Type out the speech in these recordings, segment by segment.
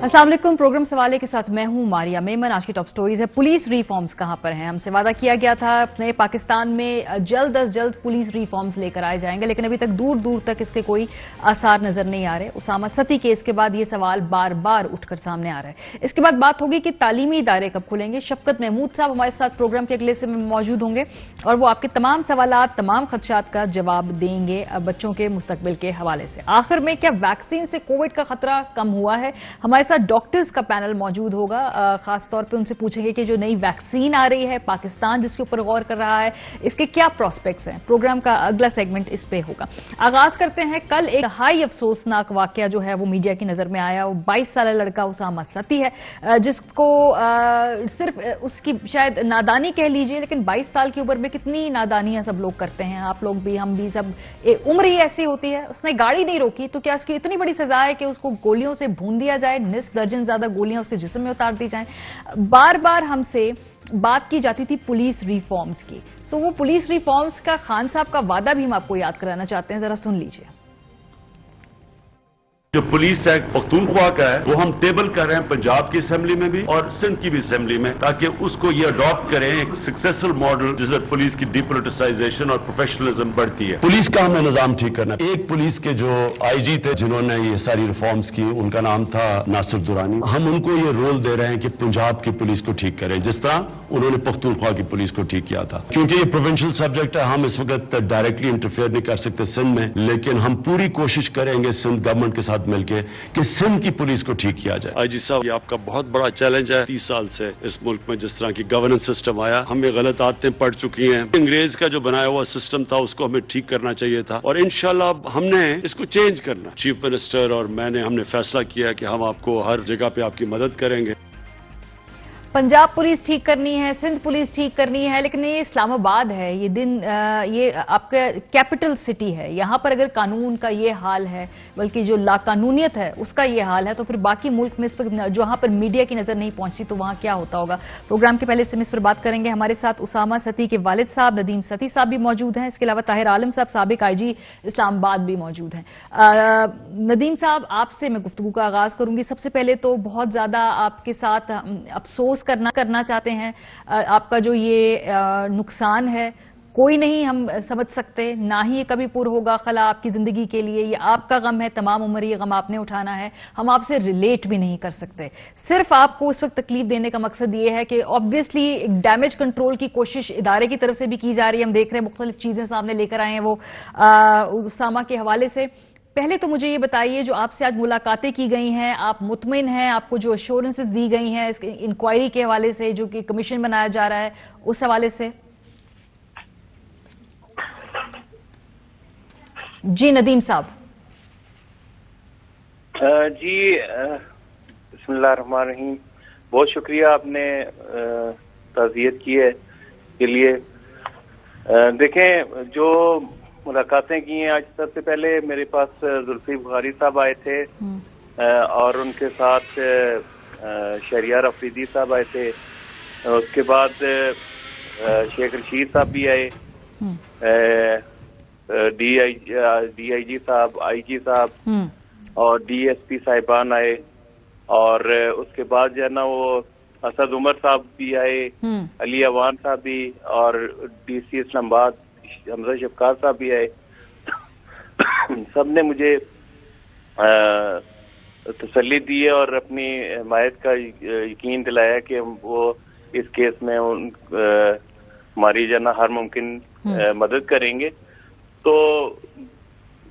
अस्सलाम वालेकुम। प्रोग्राम सवाले के साथ मैं हूं मारिया मेमन। आज की टॉप स्टोरीज है पुलिस रिफॉर्म्स कहां पर हैं। हमसे वादा किया गया था अपने पाकिस्तान में जल्द अज जल्द पुलिस रिफॉर्म्स लेकर आए जाएंगे, लेकिन अभी तक दूर दूर तक इसके कोई आसार नजर नहीं आ रहे। उसामा सती केस के बाद ये सवाल बार बार उठकर सामने आ रहा है। इसके बाद बात होगी कि तालीमी इदारे कब खुलेंगे। शफकत महमूद साहब हमारे साथ प्रोग्राम के अगले से मौजूद होंगे और वो आपके तमाम सवालात, तमाम खदशात का जवाब देंगे बच्चों के मुस्तकबिल के हवाले से। आखिर में क्या वैक्सीन से कोविड का खतरा कम हुआ है? हमारे साथ डॉक्टर्स का पैनल मौजूद होगा। खास तौर पे उनसे पूछेंगे कि जो नई वैक्सीन आ रही है, पाकिस्तान जिसके ऊपर गौर कर रहा है, इसके क्या प्रोस्पेक्ट्स हैं। प्रोग्राम का अगला सेगमेंट इस पे होगा। आगाज करते हैं। कल एक हाई अफसोसनाक वाकया जो है वो मीडिया की नजर में आया। वो 22 साल लड़का उसामा सती है, जिसको सिर्फ उसकी शायद नादानी कह लीजिए, लेकिन 22 साल की उम्र में कितनी नादानियां सब लोग करते हैं। आप लोग भी, हम भी, सब उम्र ही ऐसी होती है। उसने गाड़ी नहीं रोकी तो क्या उसकी इतनी बड़ी सजा है कि उसको गोलियों से भून दिया जाए, निस दर्जन ज्यादा गोलियां उसके जिस्म में उतार दी जाएं। बार बार हमसे बात की जाती थी पुलिस रिफॉर्म्स की। सो वो पुलिस रिफॉर्म्स का खान साहब का वादा भी हम आपको याद कराना चाहते हैं, जरा सुन लीजिए। जो पुलिस एक्ट पख्तूनख्वा का है वो हम टेबल कर रहे हैं पंजाब की असेंबली में भी और सिंध की भी असेंबली में, ताकि उसको ये अडॉप्ट करें एक सक्सेसफुल मॉडल जिसमें पुलिस की डिपोलिटिसाइजेशन और प्रोफेशनलिज्म बढ़ती है। पुलिस का हमें निजाम ठीक करना। एक पुलिस के जो आईजी थे जिन्होंने ये सारी रिफॉर्म्स की, उनका नाम था नासिर दुरानी। हम उनको ये रोल दे रहे हैं कि पंजाब की पुलिस को ठीक करें, जिस तरह उन्होंने पख्तूनख्वा की पुलिस को ठीक किया था। क्योंकि ये प्रोविंशियल सब्जेक्ट है, हम इस वक्त डायरेक्टली इंटरफेयर नहीं कर सकते सिंध में, लेकिन हम पूरी कोशिश करेंगे सिंध गवर्नमेंट के साथ मिलकर कि सिंध की पुलिस को ठीक किया जाए। आईजी साहब, ये आपका बहुत बड़ा चैलेंज है। 30 साल से इस मुल्क में जिस तरह की गवर्नेंस सिस्टम आया, हमें गलत आदतें पड़ चुकी हैं। अंग्रेज का जो बनाया हुआ सिस्टम था उसको हमें ठीक करना चाहिए था और इंशाल्लाह हमने इसको चेंज करना। चीफ मिनिस्टर और हमने फैसला किया कि हम आपको हर जगह पे आपकी मदद करेंगे। पंजाब पुलिस ठीक करनी है, सिंध पुलिस ठीक करनी है, लेकिन ये इस्लामाबाद है, ये ये आपका कैपिटल सिटी है। यहां पर अगर कानून का ये हाल है, बल्कि जो लाकानूनियत है उसका ये हाल है, तो फिर बाकी मुल्क में इस पर जहां पर मीडिया की नजर नहीं पहुंचती तो वहां क्या होता होगा। प्रोग्राम के पहले से हम इस पर बात करेंगे। हमारे साथ उसामा सती के वालिद साहब नदीम सती साहब भी मौजूद हैं। इसके अलावा ताहिर आलम साहब साबिक आईजी इस्लामाबाद भी मौजूद हैं। नदीम साहब, आपसे मैं गुफ्तगू का आगाज करूंगी। सबसे पहले तो बहुत ज्यादा आपके साथ अफसोस करना चाहते हैं। आपका जो ये नुकसान है कोई नहीं हम समझ सकते, ना ही ये कभी पूरा होगा खला आपकी जिंदगी के लिए। ये आपका गम है, तमाम उम्र ये गम आपने उठाना है। हम आपसे रिलेट भी नहीं कर सकते। सिर्फ आपको उस वक्त तकलीफ देने का मकसद ये है कि ऑब्वियसली एक डैमेज कंट्रोल की कोशिश इदारे की तरफ से भी की जा रही है। हम देख रहे हैं मुख्तलिफ चीजें सामने लेकर आए हैं वो उसामा के हवाले से। पहले तो मुझे ये बताइए, जो आपसे आज मुलाकातें की गई हैं, आप मुतमिन हैं? आपको जो एश्योरेंसेस दी गई हैं इस इंक्वायरी के हवाले से, जो कि कमीशन बनाया जा रहा है, उस हवाले से? जी नदीम साहब। जी बिस्मिल्लाहिर्रहमानिर्रहीम। बहुत शुक्रिया आपने ताज़ियत की है के लिए। देखें, जो मुलाकातें की हैं, आज सबसे पहले मेरे पास जुल्फी बुखारी साहब आए थे और उनके साथ शहरियार अफरीदी साहब आए थे। उसके बाद शेख रशीद साहब भी आए, डीआईजी साहब, आईजी साहब और डीएसपी साहिबान आए। और उसके बाद जो है ना वो असद उमर साहब भी आए, अली अवान साहब भी, और डीसी इस्लामाबाद हमजा शफकार साहब भी आए। सब ने मुझे तसल्ली दी है और अपनी हिमायत का यकीन दिलाया कि वो इस केस में हमारी जना हर मुमकिन मदद करेंगे। तो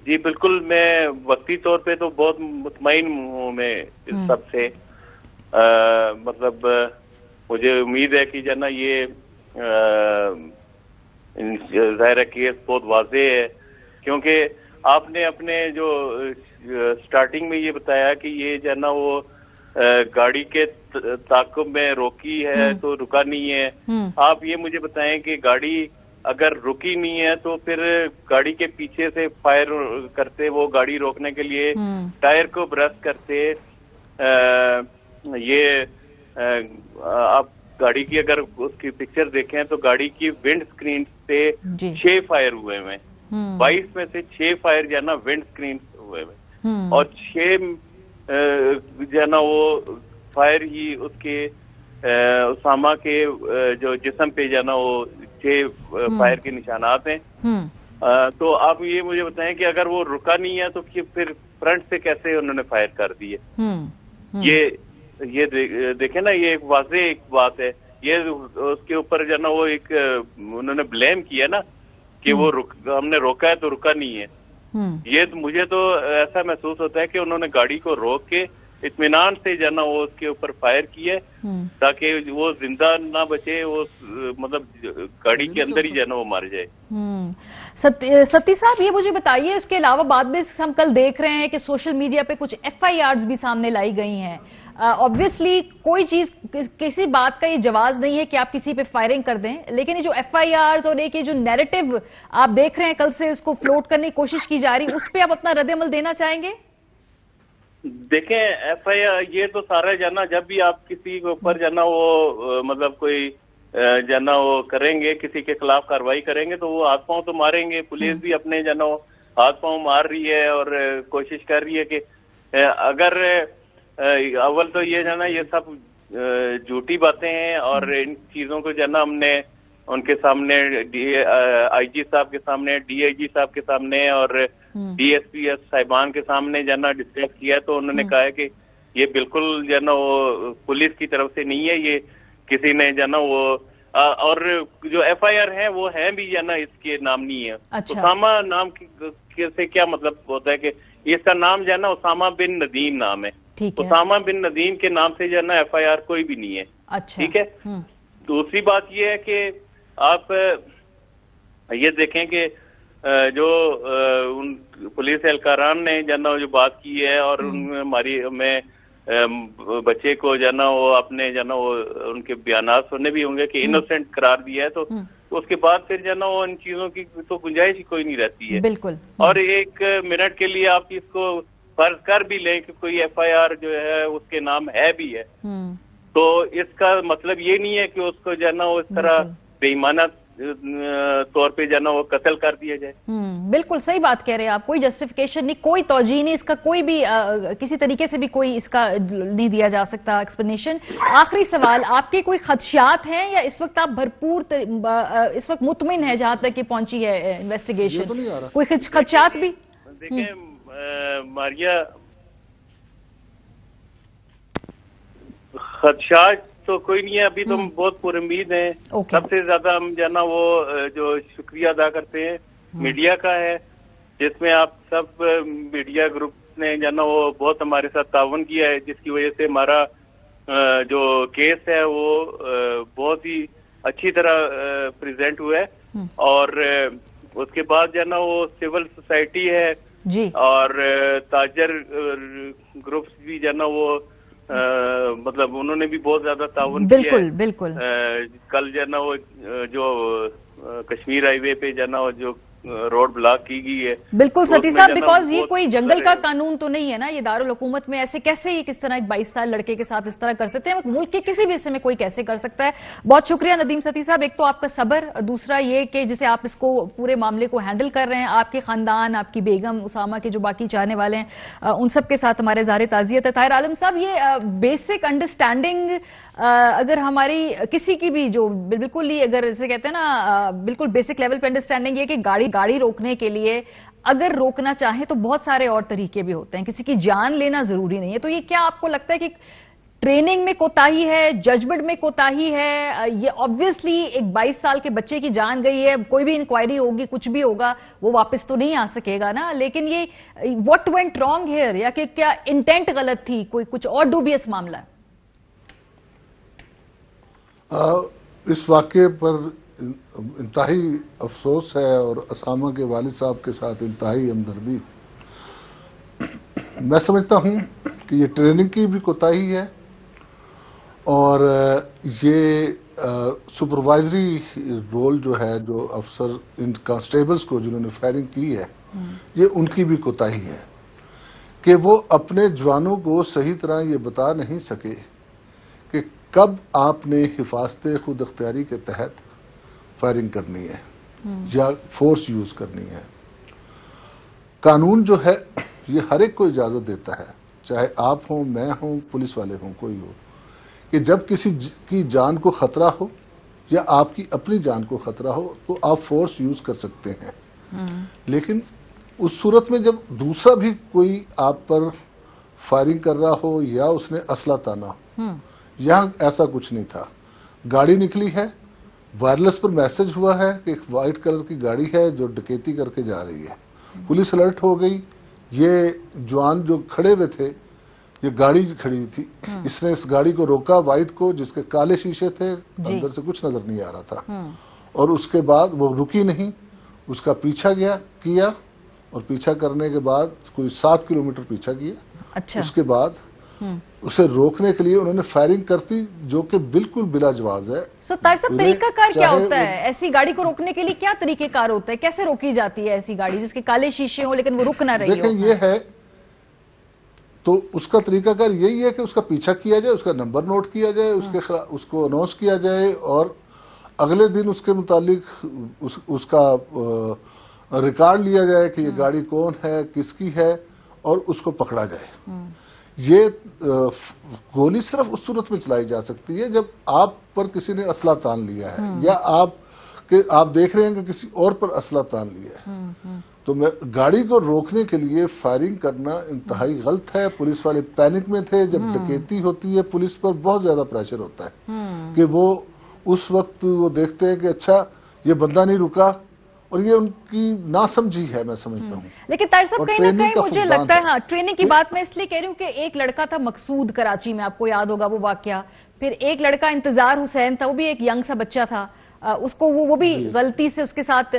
जी बिल्कुल, मैं वक्ती तौर पे तो बहुत मुतमईन हूँ मैं इस सब से। मतलब मुझे उम्मीद है कि जना ये ज़ाहिर केस बहुत वाज़े है, क्योंकि आपने अपने जो स्टार्टिंग में ये बताया कि ये जो है ना वो गाड़ी के ताक़ुब में रोकी है तो रुका नहीं है। आप ये मुझे बताएं कि गाड़ी अगर रुकी नहीं है तो फिर गाड़ी के पीछे से फायर करते, वो गाड़ी रोकने के लिए टायर को ब्रश करते, आप गाड़ी की अगर उसकी पिक्चर देखें तो गाड़ी की विंड स्क्रीन से 6 फायर हुए हुए, 22 में से 6 फायर जो है ना विंड स्क्रीन हुए हुए, और 6 जो है ना वो फायर ही उसके उसामा के जो जिस्म पे जो है ना वो 6 फायर के निशानात हैं। तो आप ये मुझे बताएं कि अगर वो रुका नहीं है तो फिर फ्रंट से कैसे उन्होंने फायर कर दिए? ये देखें ना, ये एक वाज़ेह एक बात है। ये उसके ऊपर जो है ना वो एक उन्होंने ब्लेम किया ना कि वो हमने रोका है तो रुका नहीं है। ये मुझे तो ऐसा महसूस होता है कि उन्होंने गाड़ी को रोक के इत्मीनान से जो है ना वो उसके ऊपर फायर किए ताकि वो जिंदा ना बचे, वो मतलब गाड़ी के अंदर ही जो है ना वो मर जाए। सत्ती साहब, ये मुझे बताइए, इसके अलावा बाद में हम कल देख रहे हैं कि सोशल मीडिया पे कुछ FIRs भी सामने लाई गई हैं। ऑब्वियसली कोई चीज किसी बात का ये जवाब नहीं है कि आप किसी पे फायरिंग कर दें, लेकिन ये जो FIRs और एक ये जो नैरेटिव आप देख रहे हैं कल से इसको फ्लोट करने की कोशिश की जा रही, उस पर आप अपना रद्द-ए-अमल देना चाहेंगे? देखें, FIR ये तो सारा जाना, जब भी आप किसी के ऊपर जाना वो मतलब कोई जाना वो करेंगे, किसी के खिलाफ कार्रवाई करेंगे तो वो हाथ पांव तो मारेंगे। पुलिस भी अपने जाना वो हाथ पांव मार रही है और कोशिश कर रही है कि अगर अव्वल तो ये जाना ये सब झूठी बातें हैं और इन चीजों को जाना हमने उनके सामने IG साहब के सामने, DIG साहब के सामने और DSP साहिबान के सामने जाना डिस्कस किया, तो उन्होंने कहा है कि ये बिल्कुल जाना वो पुलिस की तरफ से नहीं है, ये किसी ने जाना वो और जो FIR है वो है भी जाना इसके नाम नहीं है। अच्छा। उसामा नाम से क्या मतलब होता है कि इसका नाम जाना उसामा बिन नदीम नाम है। उसामा बिन नदीम के नाम से जाना FIR कोई भी नहीं है। अच्छा। ठीक है। दूसरी बात ये है कि आप ये देखें कि जो उन पुलिस एहलकारान ने जाना जो बात की है और हमारी में बच्चे को जाना वो अपने जाना वो उनके बयानात सुनने भी होंगे कि इनोसेंट करार दिया है, तो उसके बाद फिर जाना वो इन चीजों की तो गुंजाइश ही कोई नहीं रहती है। बिल्कुल। और एक मिनट के लिए आप इसको फर्ज कर भी लें कि कोई FIR जो है उसके नाम है भी है, तो इसका मतलब ये नहीं है कि उसको जाना वो इस तरह बेईमाना तौर पे जाना वो कत्ल कर दिया जाए। बिल्कुल सही बात कह रहे हैं आप। कोई जस्टिफिकेशन नहीं, कोई तौजीह नहीं, इसका कोई भी किसी तरीके से भी कोई इसका नहीं दिया जा सकता एक्सप्लेनेशन। आखिरी सवाल, आपके कोई खदशात हैं या इस वक्त आप भरपूर इस वक्त मुतमिन है जहां तक ये पहुंची है इन्वेस्टिगेशन? तो कोई खदशात भी? देखिए मारिया, खदशात तो कोई नहीं है, अभी तो हम बहुत पुरुम्मीद हैं। सबसे ज्यादा हम जाना वो जो शुक्रिया अदा करते हैं मीडिया का है, जिसमें आप सब मीडिया ग्रुप ने जाना वो बहुत हमारे साथ ताउन किया है, जिसकी वजह से हमारा जो केस है वो बहुत ही अच्छी तरह प्रेजेंट हुआ है। और उसके बाद जाना वो सिविल सोसाइटी है जी, और ताजर ग्रुप्स भी जाना वो मतलब उन्होंने भी बहुत ज्यादा ताउन किया है। बिल्कुल। कल जाना वो जो कश्मीर हाईवे पे जाना वो जो रोड ब्लॉक की गई है। बिल्कुल सती साहब, बिकॉज ये कोई जंगल का कानून तो नहीं है ना, ये दारुल हुकूमत में ऐसे कैसे ये किस तरह एक 22 साल लड़के के साथ इस तरह कर सकते हैं? मुल्क के किसी भी हिस्से में कोई कैसे कर सकता है? बहुत शुक्रिया नदीम सती साहब, एक तो आपका सब्र, दूसरा ये कि जैसे आप इसको पूरे मामले को हैंडल कर रहे हैं, आपके खानदान, आपकी बेगम, उसामा के जो बाकी चाहने वाले हैं, उन सब के साथ हमारे ज़ारे ताज़ियत है। ताहिर आलम साहब, ये बेसिक अंडरस्टैंडिंग अगर हमारी किसी की भी जो बिल्कुल ही अगर जैसे कहते हैं ना बिल्कुल बेसिक लेवल पे अंडरस्टैंडिंग ये कि गाड़ी रोकने के लिए अगर रोकना चाहे तो बहुत सारे और तरीके भी होते हैं, किसी की जान लेना जरूरी नहीं है। तो ये क्या आपको लगता है कि ट्रेनिंग में कोताही है, जजमेंट में कोताही है? ये ऑब्वियसली एक 22 साल के बच्चे की जान गई है, कोई भी इंक्वायरी होगी, कुछ भी होगा, वो वापस तो नहीं आ सकेगा ना। लेकिन ये व्हाट वेंट रॉन्ग हियर, या कि क्या इंटेंट गलत थी, कोई कुछ और डूबियस मामला है? इस वाक़े पर इंतहाई अफसोस है और उसामा के वालिद साहब के साथ इंतहाई हमदर्दी। मैं समझता हूँ कि ये ट्रेनिंग की भी कोताही है और ये सुपरवाइजरी रोल जो है, जो अफसर इन कांस्टेबल्स को जिन्होंने फायरिंग की है, ये उनकी भी कोताही है कि वो अपने जवानों को सही तरह ये बता नहीं सके कि कब आपने हिफाजत खुद अख्तियारी के तहत फायरिंग करनी है या फोर्स यूज करनी है। कानून जो है ये हर एक को इजाजत देता है, चाहे आप हों, मैं हूं, पुलिस वाले हों, कोई हो, कि जब किसी की जान को खतरा हो या आपकी अपनी जान को खतरा हो तो आप फोर्स यूज कर सकते हैं। लेकिन उस सूरत में जब दूसरा भी कोई आप पर फायरिंग कर रहा हो या उसने असला ताना हो, यहाँ ऐसा कुछ नहीं था। गाड़ी निकली है, वायरलेस पर मैसेज हुआ है कि एक वाइट कलर की गाड़ी है जो डकैती करके जा रही है। पुलिस अलर्ट हो गई। ये जवान जो खड़े हुए थे, ये गाड़ी खड़ी हुई थी, इसने इस गाड़ी को रोका, वाइट को, जिसके काले शीशे थे, अंदर से कुछ नजर नहीं आ रहा था। और उसके बाद वो रुकी नहीं, उसका पीछा किया और पीछा करने के बाद कोई 7 किलोमीटर पीछा किया। अच्छा। उसके बाद उसे रोकने के लिए उन्होंने फायरिंग करती, जो कि बिल्कुल बिलाजवाज है। सो साहब, तरीकाकार क्या होता है ऐसी गाड़ी को रोकने के लिए? क्या तरीकेकार होता है? कैसे रोकी जाती है ऐसी गाड़ी जिसके काले शीशे हो लेकिन वो रुक ना रही हो? देखें, ये है तो उसका तरीकाकार यही है कि उसका पीछा किया जाए, उसका नंबर नोट किया जाए, उसको अनाउंस किया जाए और अगले दिन उसके मुतालिक उसका रिकॉर्ड लिया जाए कि ये गाड़ी कौन है, किसकी है, और उसको पकड़ा जाए। ये गोली सिर्फ उस सूरत में चलाई जा सकती है जब आप पर किसी ने असला तान लिया है या आप देख रहे हैं कि किसी और पर असला तान लिया है। तो मैं गाड़ी को रोकने के लिए फायरिंग करना इंतहाई गलत है। पुलिस वाले पैनिक में थे। जब डकैती होती है पुलिस पर बहुत ज्यादा प्रेशर होता है कि वो उस वक्त वो देखते हैं कि अच्छा ये बंदा नहीं रुका, और ये उनकी नासमझी है, मैं समझता हूँ। लेकिन ताहिर साहब, कहीं ना कहीं मुझे लगता है, हाँ, ट्रेनिंग की बात मैं इसलिए कह रही हूँ कि एक लड़का था मकसूद कराची में, आपको याद होगा वो वाकया। फिर एक लड़का इंतजार हुसैन था, वो भी एक यंग सा बच्चा था, उसको वो भी गलती से उसके साथ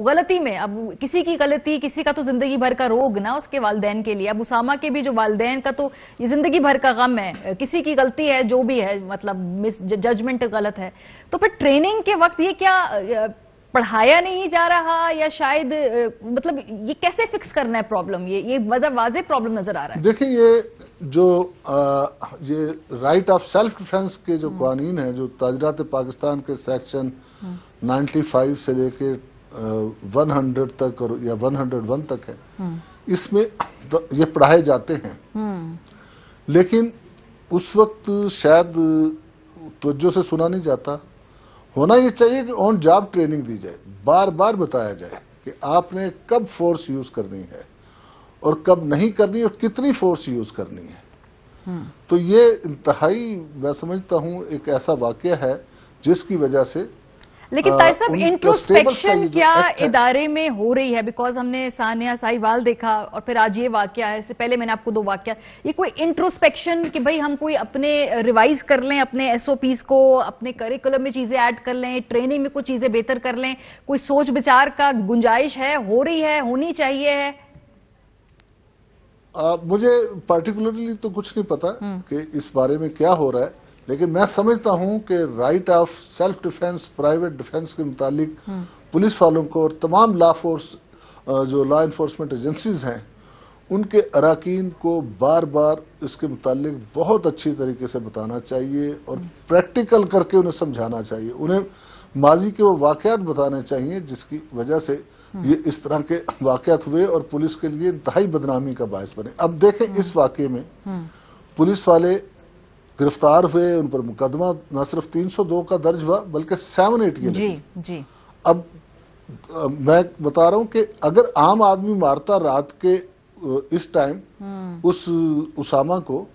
गलती में, अब किसी की गलती, किसी का तो जिंदगी भर का रोग ना उसके वालिदैन के लिए। अब उसामा के भी जो वालिदैन का तो ये जिंदगी भर का गम है, किसी की गलती है जो भी है, मतलब मिस जजमेंट गलत है। तो फिर ट्रेनिंग के वक्त ये क्या पढ़ाया नहीं जा रहा, या शायद मतलब ये कैसे फिक्स करना है प्रॉब्लम? ये वाज़ेह प्रॉब्लम नजर आ रहा है। देखिए, ये राइट ऑफ सेल्फ डिफेंस के जो कानून है, जो ताजरात पाकिस्तान के सेक्शन 95 से लेके 100 तक और या 101 तक है, इसमें तो ये पढ़ाए जाते हैं। लेकिन उस वक्त शायद तवज्जो से सुना नहीं जाता। होना ये चाहिए कि ऑन जॉब ट्रेनिंग दी जाए, बार बार बताया जाए कि आपने कब फोर्स यूज करनी है और कब नहीं करनी और कितनी फोर्स यूज करनी है। तो ये इंतहाई, मैं समझता हूँ, एक ऐसा वाकया है जिसकी वजह से। लेकिन ताहिर साहब, इंट्रोस्पेक्शन क्या इदारे में हो रही है? बिकॉज हमने सानिया साहिवाल देखा और फिर आज ये वाकया है, इससे पहले मैंने आपको 2 वाकया, ये कोई इंट्रोस्पेक्शन कि भाई हम कोई अपने रिवाइज कर लें अपने SOPs को, अपने करिकुलम में चीजें ऐड कर लें, ट्रेनिंग में कुछ चीजें बेहतर कर लें, कोई सोच विचार का गुंजाइश है, हो रही है, होनी चाहिए है? मुझे पार्टिकुलरली तो कुछ नहीं पता कि इस बारे में क्या हो रहा है, लेकिन मैं समझता हूं कि right of self defence, private defence के मुतालिक पुलिस वालों को और तमाम जो लॉ इन्फोर्समेंट एजेंसीज हैं, उनके अराकीन को बार बार इसके मुतालिक बहुत अच्छी तरीके से बताना चाहिए और प्रैक्टिकल करके उन्हें समझाना चाहिए। उन्हें माजी के वो वाकयात बताने चाहिए जिसकी वजह से ये इस तरह के वाकयात हुए और पुलिस के लिए इंतहाई बदनामी का बायस बने। अब देखें, इस वाकये में पुलिस वाले गिरफ्तार हुए, उन पर मुकदमा न सिर्फ 302 का दर्ज हुआ बल्कि 780 जी। अब मैं बता रहा हूं कि अगर आम आदमी मारता रात के इस टाइम उस उसामा को,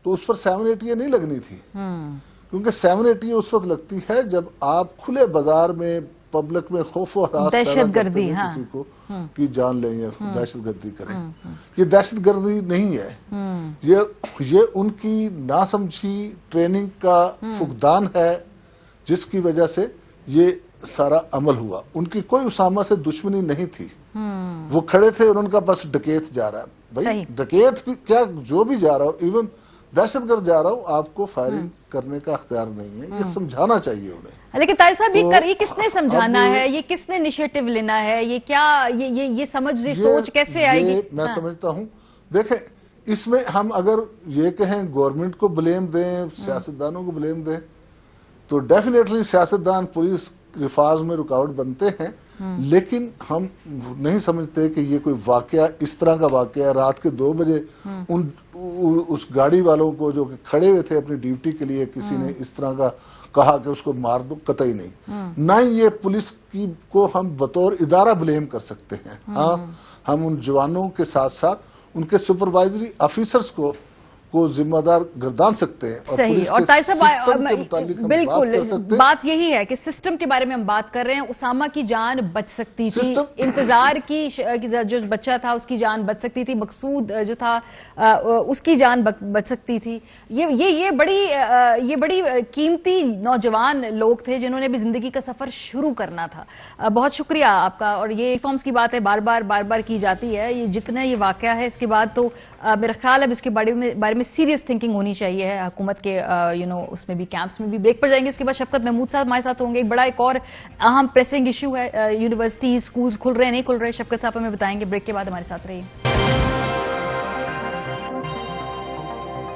तो उस पर 780 नहीं लगनी थी, क्योंकि 780 उस वक्त लगती है जब आप खुले बाजार में पब्लिक में खौफ और हरास दहशतगर्दी, किसी को की जान लें या दहशतगर्दी करें। ये दहशतगर्दी नहीं है, ये उनकी नासमझी ट्रेनिंग का फुकदान है जिसकी वजह से ये सारा अमल हुआ। उनकी कोई उसामा से दुश्मनी नहीं थी। वो खड़े थे और उनका बस डकैत जा रहा है, भाई डकैत भी क्या, जो भी जा रहा हो, इवन दहशतगर्द जा रहा हो, आपको फायरिंग करने का अख्तियार नहीं है। ये समझाना चाहिए उन्हें। लेकिन ताहिर साहब, ये किसने समझाना है? ये किसने इनिशिएटिव लेना है? ये क्या ये समझ, ये सोच कैसे आएगी? मैं समझता हूँ, देखें, इसमें हम अगर ये कहें गवर्नमेंट को ब्लेम दें, सियासतदानों को ब्लेम दें, तो डेफिनेटली सियासतदान पुलिस रिफॉर्म्स में रुकावट बनते हैं, लेकिन हम नहीं समझते कि ये कोई वाकया, इस तरह का वाकया रात के 2 बजे उस गाड़ी वालों को जो खड़े हुए थे अपनी ड्यूटी के लिए, किसी ने इस तरह का कहा कि उसको मार दो, कतई नहीं। ना ही ये पुलिस की को हम बतौर इदारा ब्लेम कर सकते हैं। हाँ, हम उन जवानों के साथ साथ उनके सुपरवाइजरी ऑफिसर्स को जिम्मेदार गर्दान सकते हैं। सही। और ताई साहब बिल्कुल बात यही है कि सिस्टम के बारे में हम बात कर रहे हैं। उसामा की जान बच सकती थी, इंतजार की जो बच्चा था उसकी जान बच सकती थी, मकसूद जो था उसकी जान बच सकती थी। ये बड़ी कीमती नौजवान लोग थे जिन्होंने भी जिंदगी का सफर शुरू करना था। बहुत शुक्रिया आपका। और ये रिफॉर्म्स की बात है बार बार की जाती है। ये जितना ये वाकया है इसके बाद तो मेरा ख्याल है इसके बारे में सीरियस थिंकिंग होनी चाहिए हुकूमत के उसमें भी, कैंप्स में भी। ब्रेक पर जाएंगे, उसके बाद शफकत महमूद साहब हमारे साथ होंगे। एक और अहम प्रेसिंग इशू है, यूनिवर्सिटी स्कूल्स खुल रहे हैं नहीं खुल रहे, शफकत साहब हमें बताएंगे। ब्रेक के बाद हमारे साथ रहिए।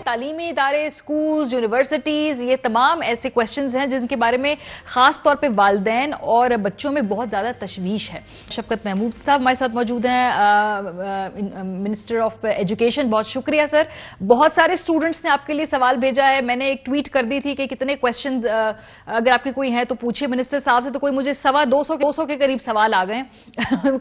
तालीमी इदारे, स्कूल्स, यूनिवर्सिटीज, ये तमाम ऐसे क्वेश्चंस हैं जिनके बारे में खास तौर पे वालिदैन और बच्चों में बहुत ज्यादा तशवीश है। शफकत महमूद साहब हमारे साथ मौजूद हैं, मिनिस्टर ऑफ एजुकेशन। बहुत शुक्रिया सर। बहुत सारे स्टूडेंट्स ने आपके लिए सवाल भेजा है। मैंने एक ट्वीट कर दी थी कि कितने क्वेश्चंस अगर आपके कोई हैं तो पूछिए मिनिस्टर साहब से, तो कोई मुझे 200 के करीब सवाल आ गए।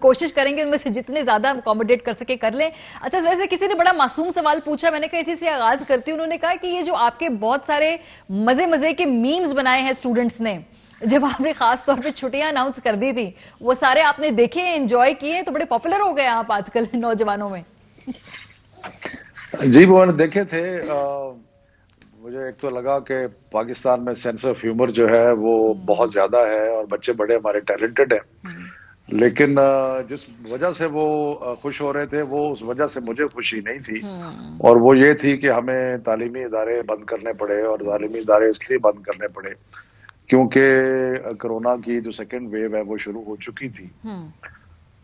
कोशिश करेंगे उनमें से जितने ज्यादा अकोमोडेट कर सके कर लें। अच्छा, वैसे किसी ने बड़ा मासूम सवाल पूछा, मैंने कहा इसी से आगाज करती हूं। उन्होंने कहा कि ये जो आपके बहुत सारे मजे के मीम्स बनाए हैं स्टूडेंट्स ने, जब आपने खास तौर पे छुट्टियां अनाउंस कर दी थी, वो सारे आपने देखे, एंजॉय किए, तो बड़े पॉपुलर हो गए आप आजकल नौजवानों में। जी, वो मैंने देखे थे। मुझे एक तो लगा कि पाकिस्तान में सेंस ऑफ ह्यूमर जो है वो बहुत ज्यादा है और बच्चे बड़े हमारे टैलेंटेड हैं, लेकिन जिस वजह से वो खुश हो रहे थे वो उस वजह से मुझे खुशी नहीं थी। और वो ये थी कि हमें तालीमी इदारे बंद करने पड़े, और तालीमी इदारे इसलिए बंद करने पड़े क्योंकि कोरोना की जो सेकेंड वेव है वो शुरू हो चुकी थी।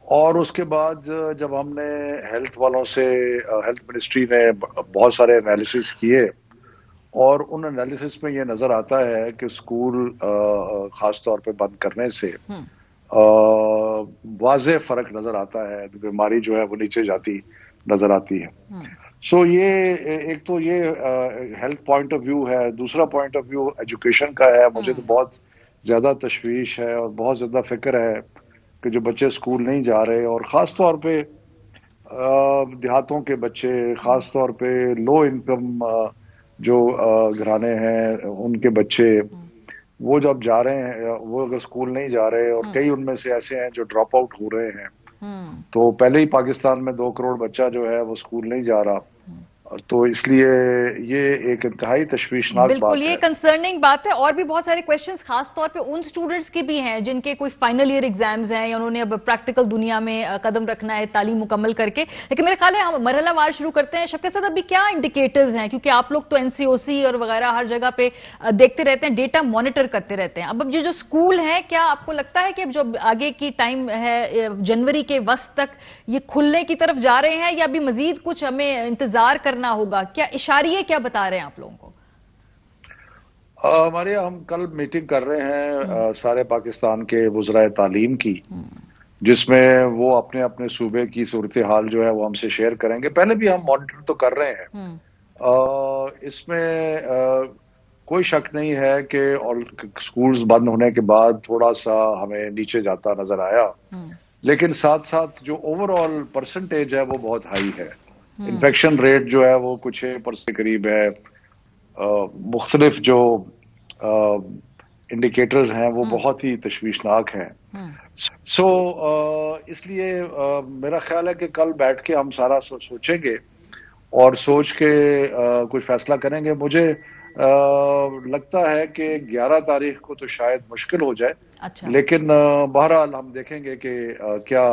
और उसके बाद जब हमने हेल्थ वालों से, हेल्थ मिनिस्ट्री ने बहुत सारे एनालिसिस किए, और उन एनालिसिस में ये नजर आता है कि स्कूल खास तौर पे बंद करने से वाज़ेह फर्क नजर आता है, बीमारी जो है वो नीचे जाती नजर आती है। सो ये एक तो ये हेल्थ पॉइंट ऑफ व्यू है। दूसरा पॉइंट ऑफ व्यू एजुकेशन का है। मुझे तो बहुत ज्यादा तशवीश है और बहुत ज्यादा फिक्र है कि जो बच्चे स्कूल नहीं जा रहे, और खास तौर पे देहातों के बच्चे, खास तौर पे लो इनकम जो घराने हैं उनके बच्चे, वो जब जा रहे हैं, वो अगर स्कूल नहीं जा रहे, और कई उनमें से ऐसे हैं जो ड्रॉप आउट हो रहे हैं, तो पहले ही पाकिस्तान में 2 करोड़ बच्चा जो है वो स्कूल नहीं जा रहा, तो इसलिए ये एक इंतहाई तशवीशनाक बात है। ये कंसर्निंग बात है। और भी बहुत सारे क्वेश्चंस खास तौर पे उन स्टूडेंट्स के भी हैं जिनके कोई फाइनल ईयर एग्जाम्स हैं या उन्होंने अब प्रैक्टिकल दुनिया में कदम रखना है तालीम मुकम्मल करके। लेकिन मेरे ख्याल है हम मरहलावार शुरू करते हैं। शफकत साहब, अभी क्या इंडिकेटर्स हैं, क्योंकि आप लोग तो एनसीओसी और वगैरह हर जगह पे देखते रहते हैं, डेटा मॉनिटर करते रहते हैं। अब ये जो स्कूल है, क्या आपको लगता है कि अब जो आगे की टाइम है जनवरी के वस्त तक ये खुलने की तरफ जा रहे हैं, या अभी मजीद कुछ हमें इंतजार करना होगा? क्या इशारे क्या बता रहे हैं आप लोगों को? हमारे यहाँ हम कल मीटिंग कर रहे हैं सारे पाकिस्तान के वुज़राए तालीम की, जिसमें वो अपने अपने सूबे की सूरत हाल जो है वो हमसे शेयर करेंगे। पहले भी हम मॉनिटर तो कर रहे हैं। इसमें कोई शक नहीं है कि स्कूल्स बंद होने के बाद थोड़ा सा हमें नीचे जाता नजर आया, लेकिन साथ साथ जो ओवरऑल परसेंटेज है वो बहुत हाई है। इन्फेक्शन रेट जो है वो कुछ 6% करीब है। मुख्तलिफ जो इंडिकेटर्स हैं वो बहुत ही तशवीशनाक हैं। सो इसलिए मेरा ख्याल है कि कल बैठ के हम सारा सोचेंगे और सोच के कुछ फैसला करेंगे। मुझे लगता है कि 11 तारीख को तो शायद मुश्किल हो जाए। अच्छा। लेकिन बहरहाल हम देखेंगे कि क्या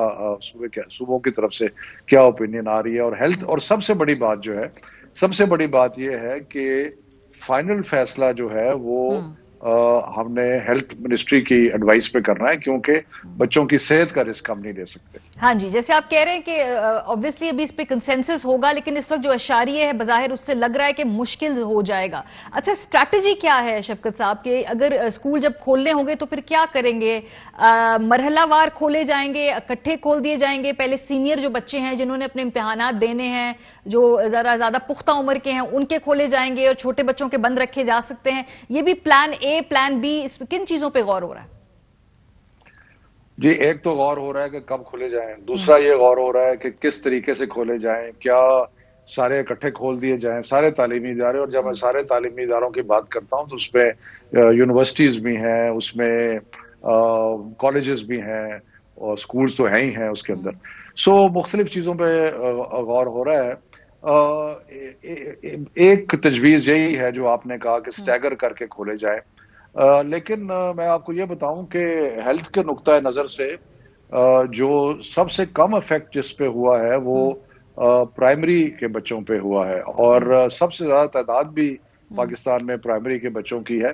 सूबों की तरफ से क्या ओपिनियन आ रही है। और हेल्थ, और सबसे बड़ी बात जो है, सबसे बड़ी बात यह है कि फाइनल फैसला जो है वो हमने हेल्थ मिनिस्ट्री की एडवाइस पे करना है, क्योंकि बच्चों की सेहत का रिस्क हम नहीं ले सकते। हाँ जी, जैसे आप कह रहे हैं कि ऑब्वियसली अभी इस पे कंसेंसस होगा, लेकिन इस वक्त जो अशारिये है बज़ाहिर उससे लग रहा है कि मुश्किल हो जाएगा। अच्छा, स्ट्रैटेजी क्या है शफकत साहब के, अगर स्कूल जब खोलने होंगे तो फिर क्या करेंगे? मरहलावार खोले जाएंगे, इकट्ठे खोल दिए जाएंगे? पहले सीनियर जो बच्चे हैं जिन्होंने अपने इम्तिहानात देने हैं, जो जरा ज्यादा पुख्ता उम्र के हैं, उनके खोले जाएंगे और छोटे बच्चों के बंद रखे जा सकते हैं? ये भी प्लान ए, प्लान बी, किन चीजों पे गौर हो रहा है? जी, एक तो गौर हो रहा है कि कब खोले जाएं, दूसरा ये गौर हो रहा है कि किस तरीके से खोले जाएं, क्या सारे इकट्ठे खोल दिए जाएं, सारे तालीमी इदारे। और जब मैं सारे तालीमी इदारों की बात करता हूं तो उसमें यूनिवर्सिटीज भी हैं, उसमें कॉलेजेस भी हैं और स्कूल्स तो हैं ही हैं उसके अंदर। सो मुख्तलिफ चीज़ों पे गौर हो रहा है। एक तजवीज़ यही है जो आपने कहा कि स्टैगर करके खोले जाए, लेकिन मैं आपको ये बताऊं कि हेल्थ के नुक्ता नज़र से जो सबसे कम इफेक्ट जिस पे हुआ है वो प्राइमरी के बच्चों पे हुआ है, और सबसे ज़्यादा तादाद भी पाकिस्तान में प्राइमरी के बच्चों की है।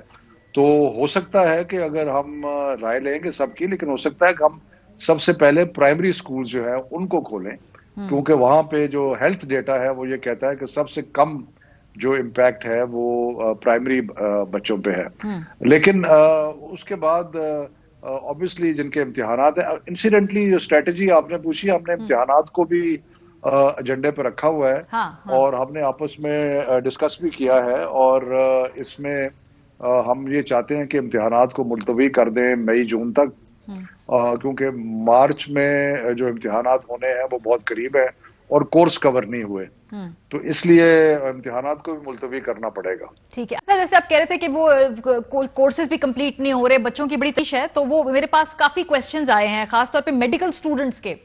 तो हो सकता है कि अगर हम राय लेंगे सबकी, लेकिन हो सकता है कि हम सबसे पहले प्राइमरी स्कूल जो है उनको खोलें, क्योंकि वहां पे जो हेल्थ डेटा है वो ये कहता है कि सबसे कम जो इम्पैक्ट है वो प्राइमरी बच्चों पे है। लेकिन उसके बाद ऑब्वियसली जिनके इम्तिहानात है, इंसिडेंटली जो स्ट्रेटजी आपने पूछी, हमने इम्तिहानात को भी एजेंडे पे रखा हुआ है। हाँ। और हमने आपस में डिस्कस भी किया है, और इसमें हम ये चाहते हैं कि इम्तिहानात को मुलतवी कर दें मई जून तक, क्योंकि मार्च में जो इम्तिहानात होने हैं वो बहुत करीब है और कोर्स कवर नहीं हुए, तो इसलिए इम्तिहानात को भी मुलतवी करना पड़ेगा। ठीक है सर, जैसे आप कह रहे थे कि वो कोर्सेज भी कंप्लीट नहीं हो रहे, बच्चों की बड़ी तश है, तो वो मेरे पास काफी क्वेश्चंस आए हैं खासतौर पे मेडिकल स्टूडेंट्स के।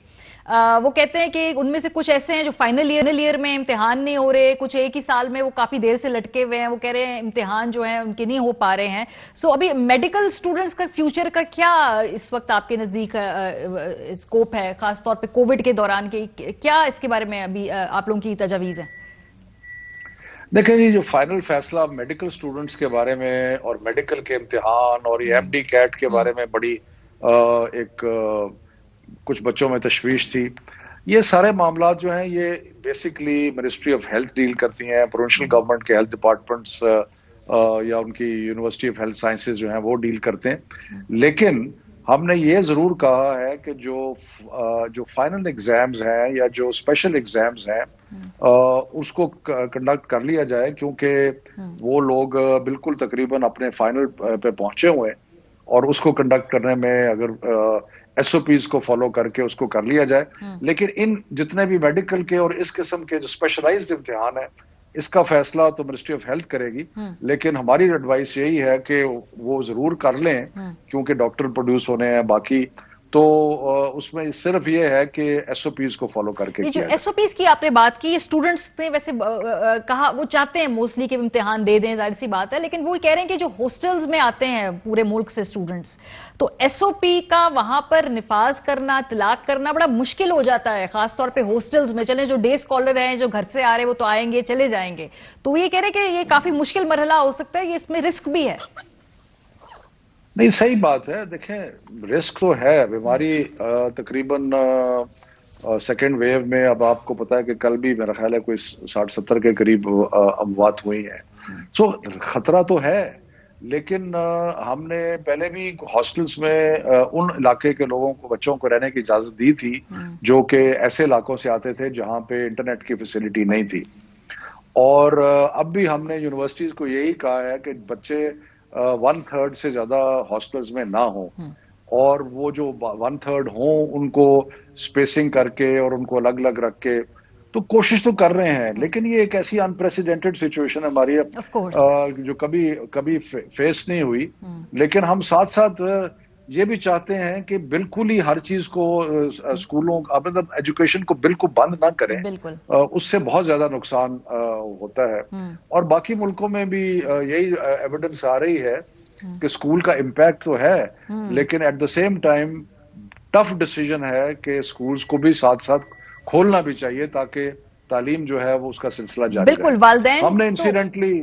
वो कहते हैं कि उनमें से कुछ ऐसे हैं जो फाइनल ईयर में इम्तिहान नहीं हो रहे, कुछ एक ही साल में वो काफी देर से लटके हुए हैं, वो कह रहे हैं इम्तिहान जो है उनके नहीं हो पा रहे हैं। सो अभी मेडिकल स्टूडेंट्स का फ्यूचर का क्या इस वक्त आपके नजदीक स्कोप है, खासतौर पे कोविड के दौरान के क्या इसके बारे में अभी आप लोगों की तजावीज है? देखिए जी, जो फाइनल फैसला मेडिकल स्टूडेंट्स के बारे में और मेडिकल के इम्तिहान और ये MD कैट के बारे में बड़ी कुछ बच्चों में तशवीश थी। ये सारे मामला जो हैं ये basically ministry of health deal करती हैं, प्रोविंशियल गवर्नमेंट के हेल्थ डिपार्टमेंट्स या उनकी यूनिवर्सिटी ऑफ हेल्थ साइंसेज जो हैं वो डील करते हैं। लेकिन हमने ये जरूर कहा है कि जो फाइनल एग्जाम्स हैं या जो स्पेशल एग्जाम्स हैं उसको कंडक्ट कर लिया जाए, क्योंकि वो लोग बिल्कुल तकरीबन अपने फाइनल पे पहुंचे हुए हैं, और उसको कंडक्ट करने में अगर SOPs को फॉलो करके उसको कर लिया जाए। लेकिन इन जितने भी मेडिकल के और इस किस्म के जो स्पेशलाइज्ड इम्तिहान है, इसका फैसला तो मिनिस्ट्री ऑफ हेल्थ करेगी। लेकिन हमारी एडवाइस यही है कि वो जरूर कर लें, क्योंकि डॉक्टर प्रोड्यूस होने हैं बाकी, तो उसमें सिर्फ ये है कि SOPs को फॉलो करके ये जो SOPs की आपने बात की, स्टूडेंट्स ने वैसे कहा वो चाहते हैं मोस्टली कि इम्तिहान दे दें, जाहिर सी बात है, लेकिन वो कह रहे हैं कि जो हॉस्टल्स में आते हैं पूरे मुल्क से स्टूडेंट्स, तो SOP का वहां पर निफाज करना, तलाक करना बड़ा मुश्किल हो जाता है, खासतौर पे हॉस्टल्स में। चले जो डे स्कॉलर हैं, जो घर से आ रहे हैं, वो तो आएंगे चले जाएंगे, तो ये कह रहे हैं कि ये काफी मुश्किल मरहला हो सकता है, ये इसमें रिस्क भी है। नहीं, सही बात है। देखें, रिस्क तो है, बीमारी तकरीबन सेकेंड वेव में, अब आपको पता है कि कल भी मेरा ख्याल है कोई 60-70 के करीब अमवात हुई है। सो खतरा तो है, लेकिन हमने पहले भी हॉस्टल्स में उन इलाके के लोगों को, बच्चों को रहने की इजाजत दी थी जो कि ऐसे इलाकों से आते थे जहां पे इंटरनेट की फैसिलिटी नहीं थी। और अब भी हमने यूनिवर्सिटीज को यही कहा है कि बच्चे 1/3 से ज्यादा हॉस्टल्स में ना हो, और वो जो 1/3 हो उनको स्पेसिंग करके और उनको अलग अलग रख के, तो कोशिश तो कर रहे हैं। लेकिन ये एक ऐसी अनप्रेसिडेंटेड सिचुएशन है हमारी जो कभी फेस नहीं हुई। लेकिन हम साथ साथ ये भी चाहते हैं कि बिल्कुल ही हर चीज को स्कूलों, मतलब एजुकेशन को बिल्कुल बंद ना करें, उससे बहुत ज्यादा नुकसान होता है। और बाकी मुल्कों में भी यही एविडेंस आ रही है कि स्कूल का इम्पैक्ट तो है, लेकिन at the same time tough decision है कि स्कूल्स को भी साथ साथ खोलना भी चाहिए, ताकि तालीम जो है वो उसका सिलसिला जारी बिल्कुल। रहे। वालदैन हमने इंसिडेंटली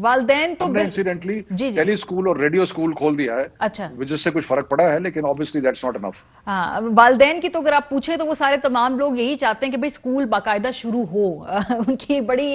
वालदैन तो हमने इंसिडेंटली जी। टेली स्कूल और रेडियो स्कूल खोल दिया है, अच्छा, जिससे कुछ फर्क पड़ा है, लेकिन ऑब्वियसली दैट्स नॉट इनफ। हाँ, वालदैन की तो अगर आप पूछे तो वो सारे तमाम लोग यही चाहते हैं कि भाई स्कूल बाकायदा शुरू हो। उनकी बड़ी